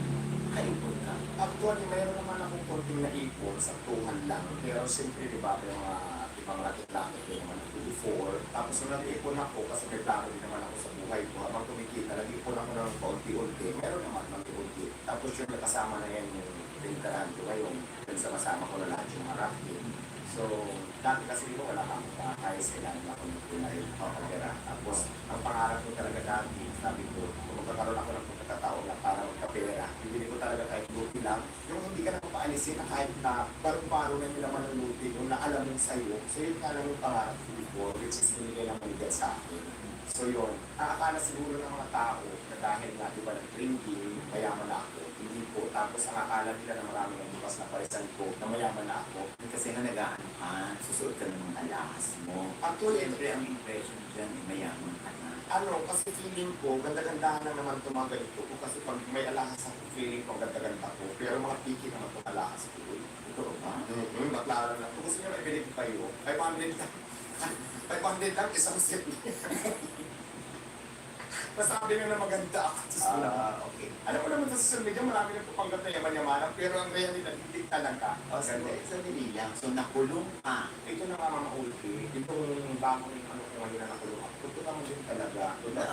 kaipon ka. Actually, mayroon naman akong konting naipon sa tuhan lang. Pero siyempre, di ba, yung mga ibang lakit-lakit din naman ako before. Tapos nung nag-ipon ako, kasi may plano din naman ako sa buhay ko. Habang kumikita, nag-ipon ako ng paunti-unti. Meron naman paunti-unti. Tapos yung nakasama na yan yung pintaran ko ngayon. Yung sama ko na lahat yung marami. So, dati kasi dito wala akong kahit kailangan na akong tunay kapagera. Tapos, ang pangarap ko talaga dati, sabi ko, kung magkakaroon ako ng pagkakataon na para magkapera, bibili ko talaga kahit luti lang. Yung hindi ka na papaalisin na kahit na parang-paro na nila man ng luti, yung naalam mo sa'yo. So, yun ka lang yung pangarap ko before, which is binigay ng mga sa akin. So, yun. Nakakala siguro ng mga tao na dahil nga, di ba, nag-drinking, mayaman na ako. Hindi po. Tapos, ang akala nila na marami ng bukas na parisan ko, na mayaman na ako. Kasi nga nag-aano ka, susuot ka ng mga alahas mo. Actually, Siyempre, ang impression dyan, mayaman ka na. kasi feeling ko, ganda-gandahan na naman itong mga ganito ko. Kasi pag may alahas ako, feeling ko ganda-ganda ko. Pero mga piki naman itong alahas ko. Ito ba? Baklaro na. Kung gusto nyo may bilhin kayo, 500 lang. 500 lang, isang set. Masabi nyo na maganda ako. Okay. Alam mo naman sa social media, marami nang papanggap na yaman-yamanan, pero ang realidad, hindi talaga. Sandali lang. So, nakulong ka. Ito na nga mga ulti, itong bagong ano ko ngayon na nakulong ako. Ito naman din talaga.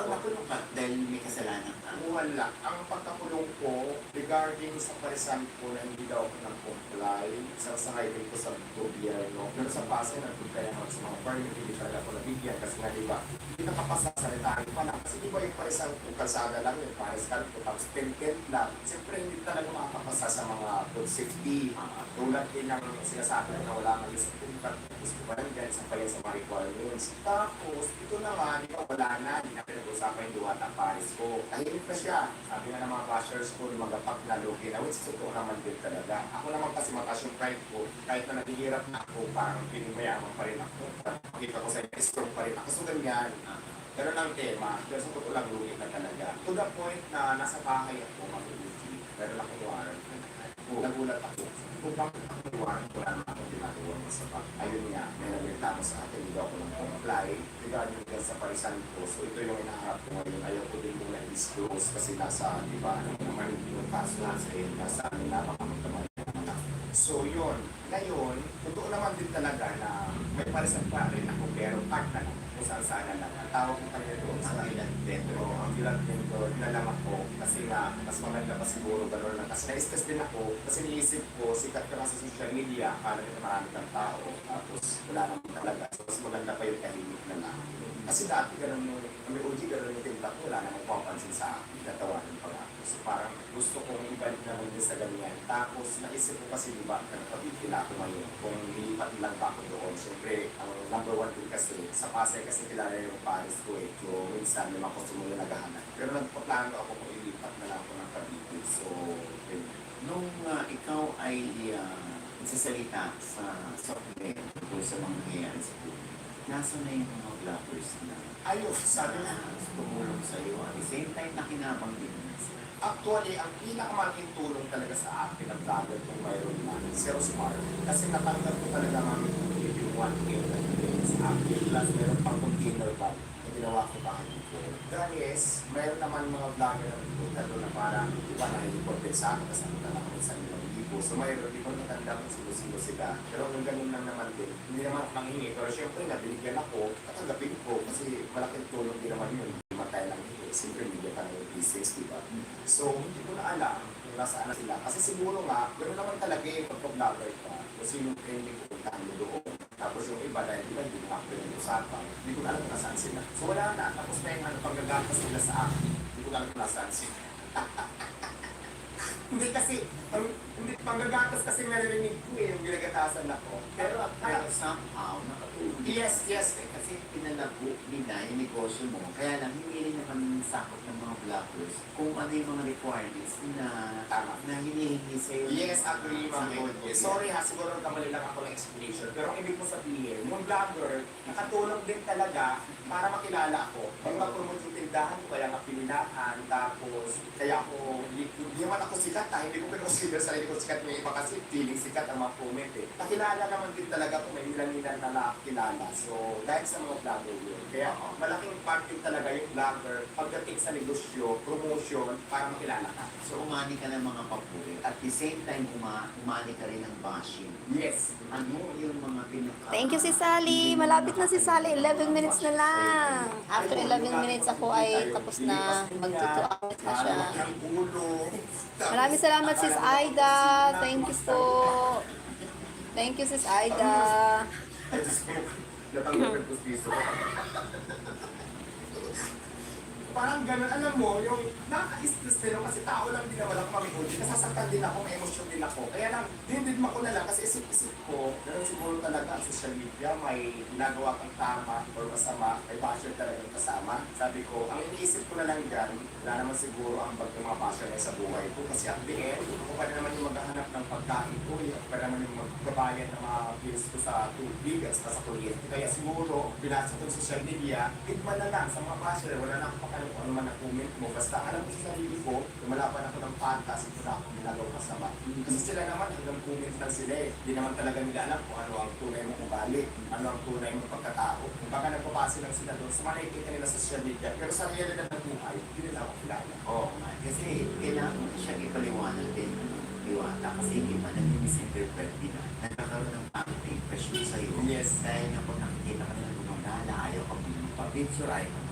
Nakulong ka dahil may kasalanan ka. Wala. Ang pagkakulong ko, regarding sa parisan ko na hindi daw ako nag-comply, sasangay din ko sa gobyerno. Pero sa Pasay, nag-comply ako sa mga permit, hindi talaga ako nabigyan. Kasi nga, di ba, hindi nakapasa sa retahin pa lang. Kasi di ba yung parisan ko, kalsada lang yun, parisan ko, tapos 10-10 lang. Siyempre, hindi talaga makakapasa sa mga food safety. Tulad din ng sinasabi na wala nga yung sa punta, tapos ko pa lang dyan, sa payan sa mga requirements. Tapos, Tapos, ito naman, di ba wala na, hindi na pinag-usapan yung Diwata Paris ko. Tahimik na siya. Sabi nga ng mga bashers ko, magapak na lugi na, which totoo naman din talaga. Ako naman kasi mataas yung pride ko, kahit na naghihirap na ako, parang pinimayaman pa rin ako. Makita ko sa inyo, strong pa rin ako. So, ganyan. Ganun ang tema, pero sa totoo lang lugi na talaga. To the point na nasa bahay ako, mag-uwi, meron akong warrant. Nagulat ako. Kung bakit ako may warrant, wala na akong ginagawa sa pag. Ayun nga, may nagreklamo sa akin, hindi ako nang comply regarding dyan sa parisan ko. So ito yung inaharap ko ngayon. Ayaw ko din mong na-disclose kasi nasa, di ba, ano naman yung kaso nasa yun, nasa amin na makamagkamay. So yun, ngayon, totoo naman din talaga na may parisan pa rin ako, pero pag na lang, kung saan na lang. Ang tawag ko kanina doon sa ambulance dentro. Ambulance dentro, na lang ako. Kasi nga, mas maganda pa siguro gano'n lang. Kasi na-stress din ako. Kasi niisip ko, sikat ka nga sa social media, parang marami kang tao. Tapos wala naman talaga. So mas maganda pa yung tahimik na lang. Kasi dati gano'n yung, may OG gano'n yung timpla ko, wala namang papansin sa akin. Natawanan pa nga. So parang gusto kong ibalik naman din sa ganyan. Tapos naisip ko kasi diba, nagpabigil ako ngayon. Kung nilipat lang ba ako doon. Siyempre, ang number one din kasi, sa Pasay kasi kilala yung Paris ko eh. So minsan may mga customer na naghahanap. Pero nagpaplano ako kung ilipat na lang ako ng Cavite. So, Nung ikaw ay nagsasalita sa kulit tungkol sa mga nangyayari sa buhay, nasa na yung mga vloggers na ayos, sabi na tumulong sa iyo. At the same time, nakinabang din sila. Actually, ang pinakamalaking tulong talaga sa akin ang vlogger kung mayroon na Zero Smart. Kasi natanggap ko talaga namin yung 1K na sa akin. Plus, meron pang container bag na ginawa ko bahay ko. Guys, mayroon naman mga vlogger na nagpunta doon na parang iba na hindi sa akin kasi ang naman sa ilang libo. So mayroon, di ko natanda kung sino-sino sila. Pero hanggang ganun lang naman din. Hindi naman ako nanghingi. Pero syempre, nabinigyan ako. Tatanggapin ko kasi malaking tulong din naman yun. Hindi matay lang ito. Siyempre, media pa ng business, di ba? So, hindi ko na alam kung nasaan na sila. Kasi siguro nga, gano'n naman talaga yung pagpa-vlogger ka. Kung sino yung trending pupuntahan mo doon. Tapos yung iba, dahil di ba, hindi na ako pinag-usapan. Hindi ko na alam kung nasaan sila. So, wala na. Tapos na yung panggagatas nila sa akin. Hindi ko na alam kung nasaan sila. Hindi kasi, hindi panggagatas kasi narinig ko eh, yung ginagatasan ako. Pero somehow, nakatulong. Yes. Kasi pinalago nila yung negosyo mo. Kaya lang, hindi rin naman sakot ng mga vloggers kung ano yung mga requirements na tama na hinihingi sa'yo. Yes, agree mga sorry ha, siguro kamali lang ako ng explanation. Pero ang ibig ko sabihin, yung vlogger, nakatulong din talaga para makilala ako. Yung mag-promote yung tindahan ko, kaya nga pinilaan. Tapos, kaya ako, hindi naman ako sikat ha. Hindi ko pinag-consider sa sarili ko sikat yung iba kasi feeling sikat ang mga comment eh. Nakilala naman din talaga kung may ilan-ilan na nakakilala. So, dahil sa mga vlogger yun. Kaya malaking part din talaga yung vlogger pagdating sa negosyo, promotion, para makilala ka. So, umani ka ng mga papuri. At the same time, umani ka rin ng bashing. Yes. Ano yung mga pinaka... Thank you si Sally. Malapit na si Sally. 11 minutes na lang. After 11 minutes ako ay tapos na. Mag-2 hours na siya. Maraming salamat sis Aida. Thank you po. Thank you sis Aida. Parang gano'n, alam mo, yung nakaka-stress din ako kasi tao lang din naman ako mamihuli. Nasasaktan din ako, may emosyon din ako. Kaya lang, dinididma ko na lang kasi isip-isip ko, gano'n siguro talaga ang social media, may ginagawa kang tama or masama, may basher talagang kasama. Sabi ko, ang iniisip ko na lang dyan, wala naman siguro ang mga basher na sa buhay ko. Kasi at the end, ako pa naman yung maghahanap ng pagkain ko, ako pa naman yung magbabayad ng mga bills ko sa tubig at sa kuryente. Kaya siguro, binasa ko sa social media, higman na lang sa mga basher, wala na akong kung ano man ang comment mo. Basta alam ko sa sarili ko, lumalaban ako ng pantas, ito na akong ginagawa kasama. Kasi sila naman, hanggang comment lang sila eh. Hindi naman talaga nila alam kung ano ang tunay mong ugali, ano ang tunay mong pagkatao. Kung baka nagpapasi lang sila doon sa mga nakikita nila sa social media. Pero sa realidad ng buhay, hindi nila ako kilala. Oo, kasi kailangan mo siyang ipaliwanag din. Iwata kasi iba nag-misinterpret din. Nagkakaroon ng pangit impression sa'yo. Yes. Dahil nga pag nakikita ka nila gumagala, ayaw ka magpa-picture, ayaw ka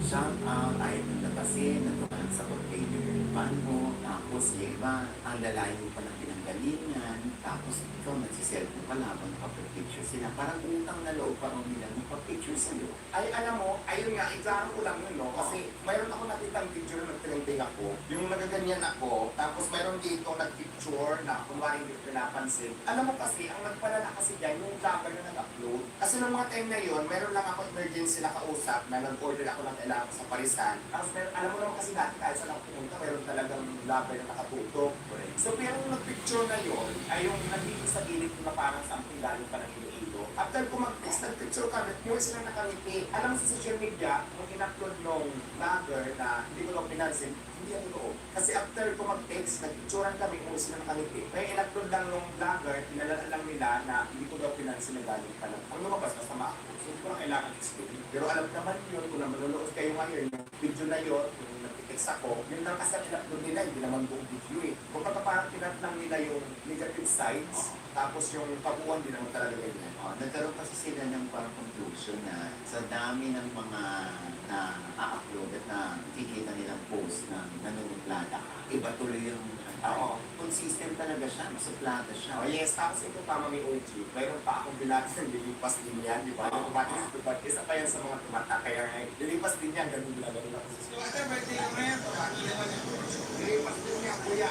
shout out, ayaw ng latasin, natumanan sa container pan mo, tapos yung iba, ang lalayo pa ng pinanggalingan, Tapos ikaw nagsiselfie ka lang, magpapicture sila. Parang utang na loob parang nila magpapicture sa'yo. Ay, alam mo, ayun nga, iklaro ko lang yun, no? Kasi mayroon ako nakitang picture na nagtrending ako. Yung nagaganyan ako, tapos mayroon dito nag-picture na kunwari hindi ko pinapansin. Alam mo kasi, ang nagpalala kasi dyan, yung vlogger na nag-upload. Kasi nung mga time na yun, mayroon lang ako emergency na kausap na nag-order ako ng kailangan ko sa Parisan. Tapos alam mo naman kasi dati kahit saan ako pumunta, mayroon talagang vlogger na nakatutok. So, pero yung nag-picture na yun, ay yung nandito sa gilid ko na parang something galing pa ng Iloilo. After ko mag-text, nag-picture kami, muwi sila nakangiti. Alam mo sa social media, kung in-upload nung vlogger na hindi ko lang pinansin, hindi yan totoo. Kasi after ko mag-text, nag-picturean kami, muwi sila nakangiti. May in-upload lang nung vlogger, pinalala lang nila na hindi ko daw pinansin na galing pa lang. Ang lumabas, masama ako. So, hindi ko lang kailangan explain. Pero alam naman yun, kung manonood kayo ngayon, yung video na yun, kung nag-text ako, yun lang kasi in-upload nila, hindi naman buong video eh. Kung parang pinat lang nila yung negative sides, tapos yung kabuuan din naman talaga ganyan. Nagkaroon kasi sila ng parang conclusion na sa dami ng mga na-upload at nakikita nilang post na nanunuplata ka, iba tuloy yung consistent talaga siya, masuplata siya. Oh yes, tapos ito pa may OG, mayroon pa akong bilagin ng lilipas din yan, di ba? Yung tumatis, isa pa yan sa mga tumata, kaya lilipas din yan, ganun bilagin ako. Lilipas din yan, kuya.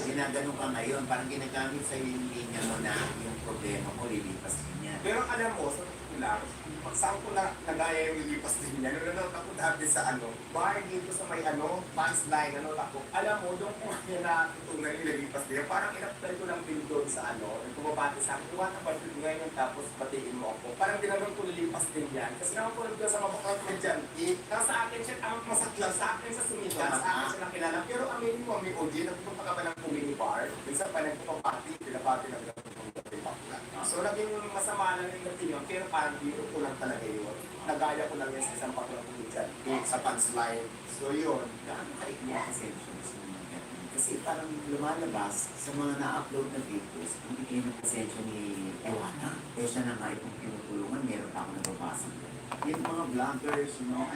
Ginaganon ka ngayon, parang ginagamit sa yung linya mo na yung problema mo, lilipas din yan. Pero alam mo, sa totoo lang, pag saan ko na nagaya yung lilipas din yan, nanonood ako dati sa bar dito sa may punchline, nanonood ako. Alam mo, doon ko nga na tutunan yung lilipas din yan, parang in-apply ko lang din doon sa nagkumabati sa akin, tuwa na batid ngayon, tapos batiin mo ako. Parang ginagawa ko lilipas din yan, kasi naman ko lang sa mabaklat ko dyan, sa akin siya, ang masakla sa akin sa sumita, sa akin siya nakilala. Pero aminin mo, may OG, nagpupunta ka ba ng mini bar? Minsan pa nagpapapati, pinapati na so, naging masama lang yung dating yun, pero parang biro ko lang talaga yun. Nagaya ko lang yan sa isang patulong ko dyan, sa punchline. So, yun. Gaano ka-ignore pasensya sa mga ganun? Kasi parang lumalabas sa mga na-upload na videos, ang ikinong pasensya ni Ewana. Eh siya na nga itong pinutulungan, meron pa ako nababasa. Yung mga vloggers,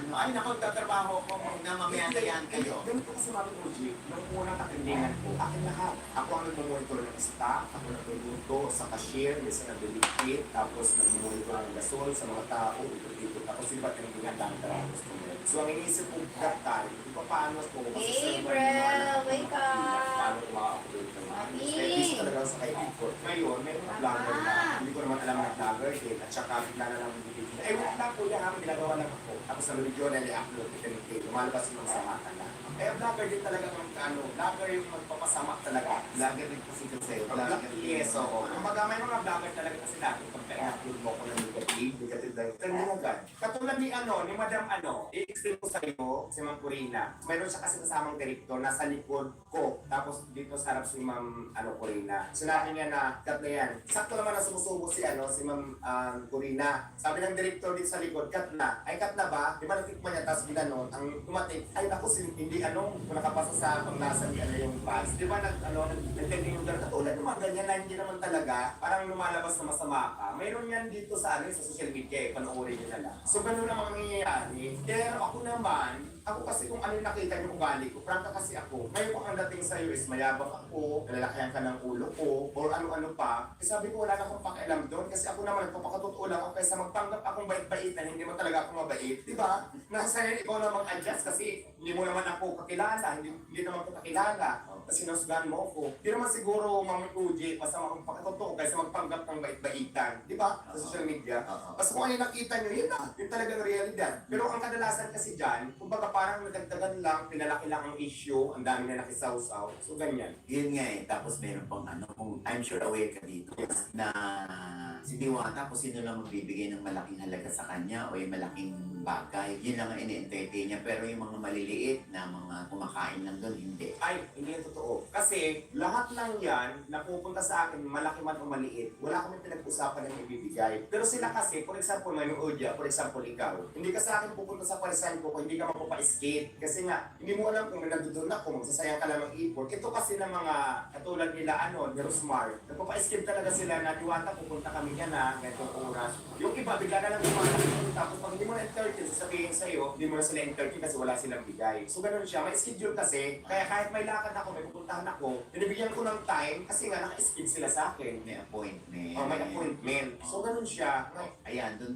ay naku, tatrabaho ko, na mamaya-gayan kayo. Ganito kasi mga OG, nung unang katindingan ko, akin lahat. Ako ang nagmumonitor ng stock, ako nagluluto sa cashier, minsan nag-delicate, tapos nagmumonitor ng gasol sa mga tao, ito. Tapos di ba tinignan dami talaga customer. So ang iniisip ko that time, di ba paano kung Gabriel, wake up! Paano kung maka-upload ng mga busy talaga sa kaibigan ko. Ngayon, may mga vlogger na, hindi ko naman alam na vlogger, at saka bigla na lang bibigyan. Wait lang po yan, ginagawa lang ako. Tapos sa video na i-upload, lumalabas yung mga samatan na. Kaya vlogger din talaga vlogger yung magpapasama talaga. Vlogger rin kasi sa'yo. Yes, oo. Kumbaga may mga vlogger talaga kasi dati pag i-upload mo ko ng negative lang. Trending agad. Katulad ni ni Madam i-explain ko sa'yo, si Ma'am Corina. Mayroon siya kasi kasamang direktor, nasa likod ko. Tapos dito sa harap si Ma'am Corina. Sinabi niya na, cut na yan. Sakto naman na sumusubo si Ma'am Corina. Sabi ng direktor dito sa likod, cut na. Ay, cut na ba? Di ba natikman niya, tapos ginanon, ang tumatik, ay naku, hindi kung nakapasa sa panglasa ni yung fans. Di ba nagtending yung katulad ng mga ganyan na hindi naman talaga, parang lumalabas na masama ka. Mayroon yan dito sa social media panoorin nyo na lang. So, ganun ang mga nangyayari. Pero ako naman, ako kasi kung ano yung nakita yung ugali ko, prangka kasi ako. Ngayon kung ang dating sa'yo is mayabang ako, nalalakayan ka ng ulo ko, or ano-ano pa, eh sabi ko wala na akong pakialam doon kasi ako naman nagpapakatotoo lang ako kaysa magpanggap akong bait-baitan, hindi mo talaga ako mabait. Diba? Nasa ikaw na mag-adjust kasi hindi mo naman ako kakilala, hindi naman ko kakilala. Kasi sinusgahan mo ako. Hindi naman siguro Mami Uji, masama akong pakatotoo kaysa magpanggap ng bait-baitan. Diba? Sa social media. Kasi kung ano yung nakita nyo, yun na. Yung talagang realidad. Pero ang kadalasan kasi dyan, kumbaga parang nadagdagan lang, pinalaki lang ang issue, ang dami na nakisawsaw. So, ganyan. Yun nga tapos meron pang kung I'm sure aware ka dito, na si Diwata, kung sino lang magbibigay ng malaking halaga sa kanya o yung malaking bagay, yun lang ang ini-entertain niya. Pero yung mga maliliit na mga kumakain lang doon, hindi. Ay, hindi yan totoo. Kasi lahat ng yan, napupunta sa akin, malaki man o maliit, wala kami pinag-usapan ng ibibigay. Pero sila kasi, for example, may Odia, for example, ikaw, hindi ka sa akin pupunta sa parisan ko kung hindi ka magpapa-escape. Kasi nga, hindi mo alam kung nandoon ako, magsasayang ka lang ng ipon. Ito kasi ng mga katulad nila, ni Rosmar, nagpapa-escape talaga sila na Diwata, pupunta kami yan na ganitong oras. Yung iba, bigla na lang pumunta, tapos pag hindi mo na-entertain sa sasabihin sa'yo, hindi mo na sila interview kasi wala silang bigay. So ganun siya, may schedule kasi, kaya kahit may lakad ako, may pupuntahan ako, binibigyan ko ng time kasi nga naka-schedule sila sa akin. May appointment. Oh, may appointment. So ganun siya. Ayan, doon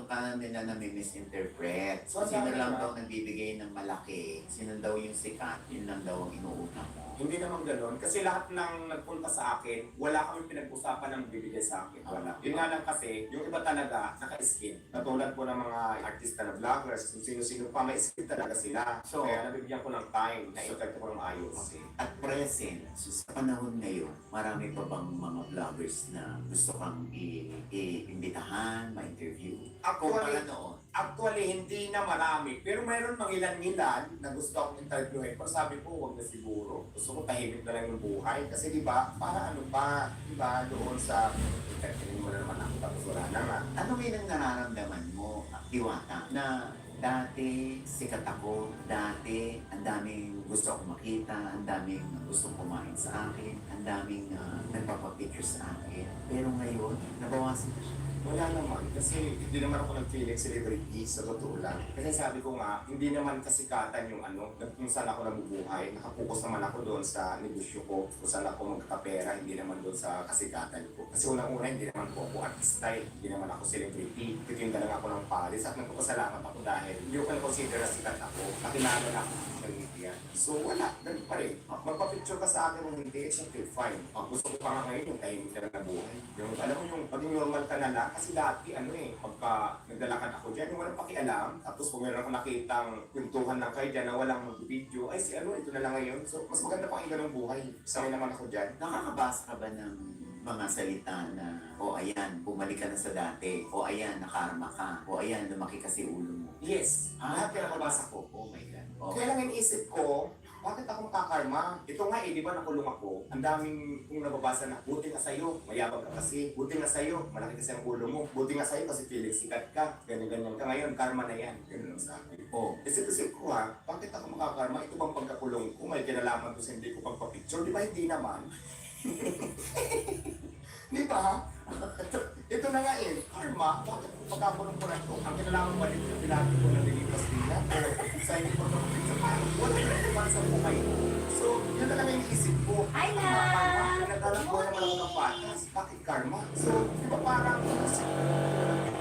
ka nila na may misinterpret. So, Sino sabi lang nila- daw nagbibigay ng malaki, sino daw yung sikat, yun lang daw ang inuuna mo. Hindi naman gano'n. Kasi lahat ng nagpunta sa akin, wala kami pinag-usapan ng bibigay sa akin. Wala. Yun nga lang kasi, yung iba talaga, naka-skin. Katulad po ng mga artista na vloggers, kung sino-sino pa, may skin talaga sila. So, kaya nabibigyan ko ng time, na-interview ko ng ayos. At present, so sa panahon ngayon, marami pa bang mga vloggers na gusto kang i-imbitahan, ma-interview? Kumpara noon. Actually, hindi na marami. Pero mayroon mga ilan-ilan na gusto akong interviewin. Pero sabi ko, huwag na siguro. Gusto ko tahimik na lang yung buhay. Kasi di ba, para ano pa, di ba, doon sa interviewin mo na naman ako, tapos wala na nga. Ano ngayon ang nararamdaman mo, Diwata, na dati sikat ako, dati ang daming gusto akong makita, ang daming gustong kumain sa akin, ang daming nagpapapicture sa akin. Pero ngayon, nabawasan na siya. Wala naman, kasi hindi naman ako nag-feeling celebrity sa totoo lang. Kasi sabi ko nga, hindi naman kasikatan yung kung saan ako nabubuhay. Nakapokus naman ako doon sa negosyo ko, kung saan ako magkakapera, hindi naman doon sa kasikatan ko. Kasi unang-una, hindi naman po ako artista, hindi naman ako celebrity. Titinda lang ako ng Paris at nagpapasalamat ako dahil hindi ko consider na sikat ako. Nakilala na ako sa social media. So wala, ganun pa rin. Magpa-picture ka sa akin kung hindi, it's okay, fine. Gusto ko pa nga ngayon yung tahimik ka na buhay. Yung, alam mo yung paging normal ka na lang, kasi dati pagka naglalakad ako dyan, yung walang pakialam, tapos kung meron ako nakitang kwentuhan lang kayo dyan na walang mag-video, ay si ito na lang ngayon. So mas maganda pakinggan ng buhay. Sanay naman ako dyan. Nakakabasa ka ba ng mga salita na, o ayan, bumalik ka na sa dati, o ayan, nakarma ka, o ayan, lumaki kasi ulo mo? Yes, lahat yung nakabasa ko. Oh my God. Okay. Kaya lang iniisip ko, bakit ako makakarma? Ito nga di ba nakulong ako? Ang daming kung nababasa na, buti nga sa'yo, mayabang ka kasi, buti nga sa'yo, malaki kasi ang ulo mo, buti nga sa'yo kasi feeling sikat ka, ganyan-ganyan ka ngayon, karma na yan. Ganun lang sa akin. Isip-isip ko bakit ako makakarma? Ito bang pagkakulong ko? May kinalaman ko sa hindi ko pagpa-picture? Di ba hindi naman? Di ba? Ito na nga karma, bakit pagkakulong ko na ito? Ang kinalaman mo dito, pinati ko na nilipas nila, o sa hindi ko pagpa-picture, wala na naman sa buhay ko. So, yun na lang yung isip ko. Hi, love! Naglalak ko naman ako ng patas. Bakit karma? So, di ba parang,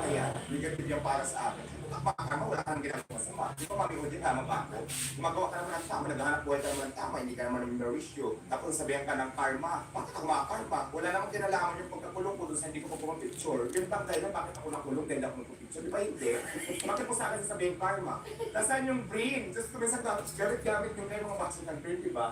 ayan, negative yung para sa akin. Karma, wala kang ginagawa masama. Di ba mami din, tama ba ako? Gumagawa ka naman ng tama, naghahanap buhay ka naman ng tama, hindi ka naman ng you. Tapos sabihan ka ng karma. Bakit ako makakarma? Wala namang kinalaman yung pagkakulong ko doon sa hindi ko pa pumapicture. Yun bang dahilan bakit ako nakulong dahil ako nagpapicture? Di ba hindi? Bakit po sa akin sasabihin karma? Nasaan yung brain? Just kuminsan gamit yung kayo mga bakit ng brain, di ba?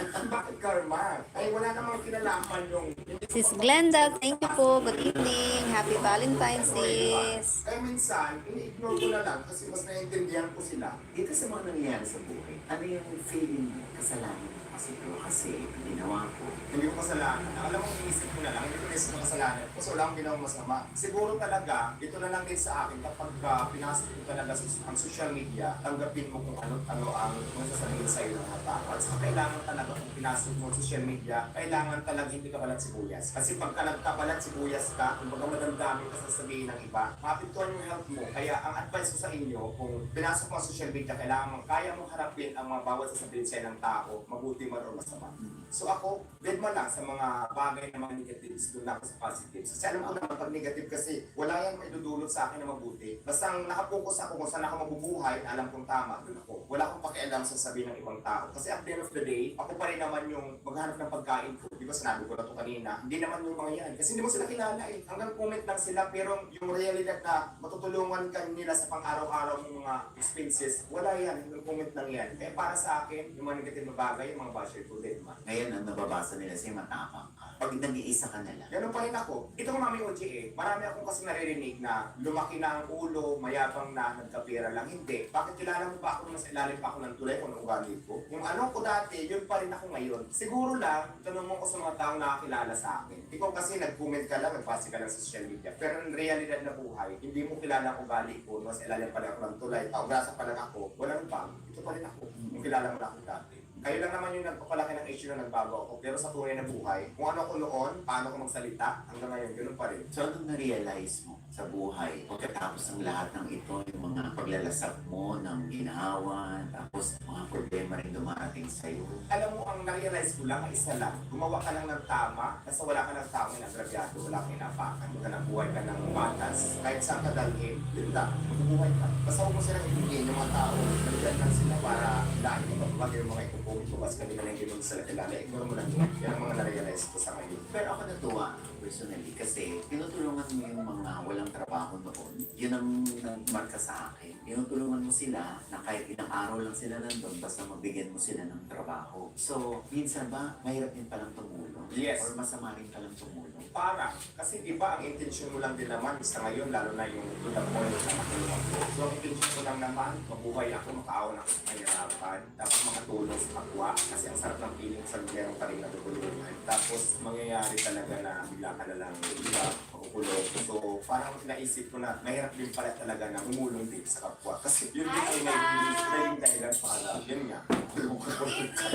Bakit karma? Ay wala namang kinalaman yung... Sis Glenda, thank you po. Good evening. Happy Valentines, sis. Kaya minsan, ini-ignore ko na lang kasi mas naiintindihan ko sila. Dito sa mga nangyayari sa buhay, ano yung feeling mo? Kasalanan kasi ginawa ko. Hindi ko kasalanan. Alam mo, inisip ko na lang, hindi ko inisip na kasalanan. Kasi wala akong ginawang masama. Siguro talaga, ito na lang din sa akin kapag pinasok ko talaga ang social media, tanggapin mo kung ano ang sasabihin sa'yo ng mga tao. At saka kailangan talaga kung pinasok mo social media, kailangan talaga hindi ka balat sibuyas. Kasi pagka nagkabalat sibuyas ka, kung baga madamdamin ka sasabihin ng iba, mapintuan yung health mo. Kaya ang advice ko sa inyo, kung pinasok mo ang social media, kailangan kaya mong harapin ang mga bawat sasabihin sa'yo ng tao, mabuti man o masama. So ako, dead man lang sa mga bagay na mga negatives, doon ako sa positives. Kasi alam ko naman pag negative kasi, wala yan maidudulot sa akin na mabuti. Basta nakapokus ako kung saan ako mabubuhay, alam kong tama, doon ako. Wala akong pakialam sa sabihin ng ibang tao. Kasi at the end of the day, ako pa rin naman yung maghanap ng pagkain ko. Di ba sinabi ko na ito kanina, hindi naman yung mga yan. Kasi hindi mo sila kilala eh. Hanggang comment lang sila, pero yung realidad na matutulungan ka nila sa pang-araw-araw ng mga expenses, wala yan. Hanggang comment lang yan. Kaya para sa akin, yung mga negative na bagay, yung mga basher ko din man. Ngayon, ang nababasa nila sa'yo matapang ka. Pag nag-iisa ka na lang. Ganun pa rin ako. Ito nga Mami OJ marami akong kasi naririnig na lumaki na ang ulo, mayabang na, nagkapira lang. Hindi. Bakit kilala mo ba ako mas ilalim pa ako ng tulay kung ugali ko? Yung ano ko dati, yun pa rin ako ngayon. Siguro lang, tanong mo ko sa mga taong nakakilala sa akin. Ikaw kasi nag-comment ka lang, nagbase ka lang sa social media. Pero in realidad na buhay, hindi mo kilala ang ugali ko, mas ilalim pa rin ako ng tulay, taong-grasa pa lang ako, walang bang, ito pa rin ako. Yung kilala mo na ako dati. Kayo lang naman yung nagpapalaki ng issue na nagbago ako. Pero sa tunay na buhay, kung ano ko noon, paano ko magsalita, hanggang ngayon, ganoon pa rin. So, anong na-realize mo? sa buhay. Pagkatapos ng lahat ng ito, yung mga paglalasap mo ng ginawa, tapos mga problema rin dumarating sa'yo. Alam mo, ang na-realize ko lang, isa lang. Gumawa ka lang ng tama, kasi wala ka ng tao na agrabyado, wala kang inapakan. Huwag ka nabuhay ka ng matas. Kahit saan ka dalhin, yun lang, mabubuhay ka. Basta huwag mo silang ibigin yung mga tao. Nagyan lang sila para dahil mo kapag yung mga ipupumibas kanila na hindi mo sa kilala, ignore mo lang yun. Yan ang mga na-realize ko sa ngayon. Pero ako natuwa, personally, kasi tinutulungan mo yung mga walang trabaho noon. Yun ang nagmarka sa akin. Tinutulungan mo sila na kahit ilang araw lang sila nandun, basta mabigyan mo sila ng trabaho. So, minsan ba, mahirap din palang tumulong? Yes. Or masama rin palang tumulong? Para, kasi di ba ang intention mo lang din naman sa ngayon, lalo na yung to the point na makatulong ko. So ang intention ko lang naman, mabuhay ako, makaawan ako sa kahirapan, tapos makatulong sa kapwa, kasi ang sarap ng feeling sa meron pa rin natutulungan. Tapos mangyayari talaga na bigla ka na lang, di ba, makukulong. So parang naisip ko na mahirap din pala talaga na umulong din sa kapwa. Kasi yun din ang may dahilan para, yun nga, kulong-kulong ka.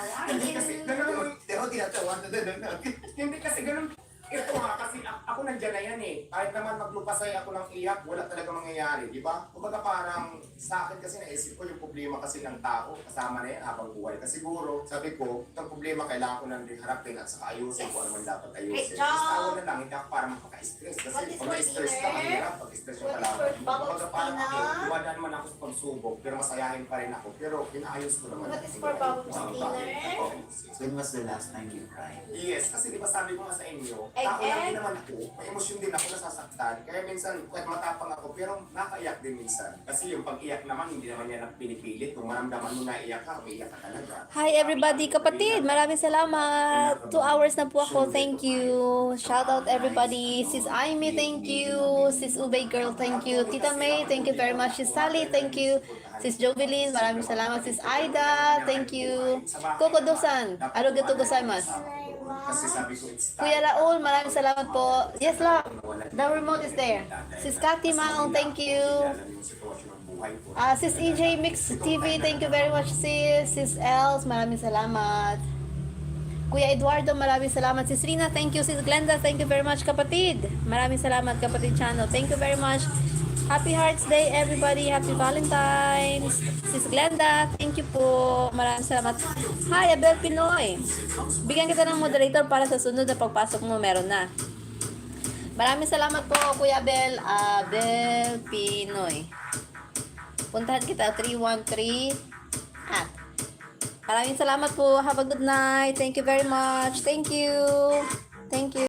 Hindi kasi ganun, pero tinatawa na din. Hindi kasi ganun. Ito nga, kasi ako nandyan na yan eh. Kahit naman maglupasay ako ng iyak, wala talaga mangyayari, di ba? Kumbaga parang sa akin kasi naisip ko yung problema kasi ng tao, kasama na yan habang buhay. Kasi siguro, sabi ko, itong problema kailangan ko nang din harapin at saka ayusin kung ano man dapat ayusin. Tapos tawa na lang, hindi ako para makaka-stress. Kasi pag na-stress ka, mahirap. Pag stress yung kalaban. Kumbaga parang ako, dumadaan man ako sa pagsubok, pero masayahin pa rin ako. Pero inaayos ko naman. What is for bubble cleaner? When was the last time you cried? Yes, kasi di ba sabi ko nga sa inyo, tao lang din naman ako, may emosyon din ako nasasaktan. Kaya minsan, kahit matapang ako, pero nakaiyak din minsan. Kasi yung pag-iyak naman, hindi naman yan ang pinipilit. Kung maramdaman mo na iyak ka, may iyak ka talaga. Hi everybody, kapatid. Maraming salamat. 2 hours na po ako. Thank you. Shout out everybody. Sis Aimee, thank you. Sis Ubay Girl, thank you. Tita May, thank you very much. Sis Sally, thank you. Sis Jovelyn, maraming salamat. Sis Aida, thank you. Kokodo-san, arigatou gozaimasu. Kasi sabi ko, it's time. Kuya Raul, maraming salamat po. Yes, la. The remote is there. Sis Cathy Maong, thank you. Sis EJ Mix TV, thank you very much, sis. Sis Els, maraming salamat. Kuya Eduardo, maraming salamat. Sis Rina, thank you. Sis Glenda, thank you very much, kapatid. Maraming salamat, kapatid channel. Thank you very much. Happy Hearts Day, everybody. Happy Valentines. Sis Glenda, thank you po. Maraming salamat. Hi, Abel Pinoy. Bigyan kita ng moderator para sa sunod na pagpasok mo, meron na. Maraming salamat po, Kuya Abel. Abel Pinoy. Puntahan kita, 313 at. Maraming salamat po. Have a good night. Thank you very much. Thank you. Thank you.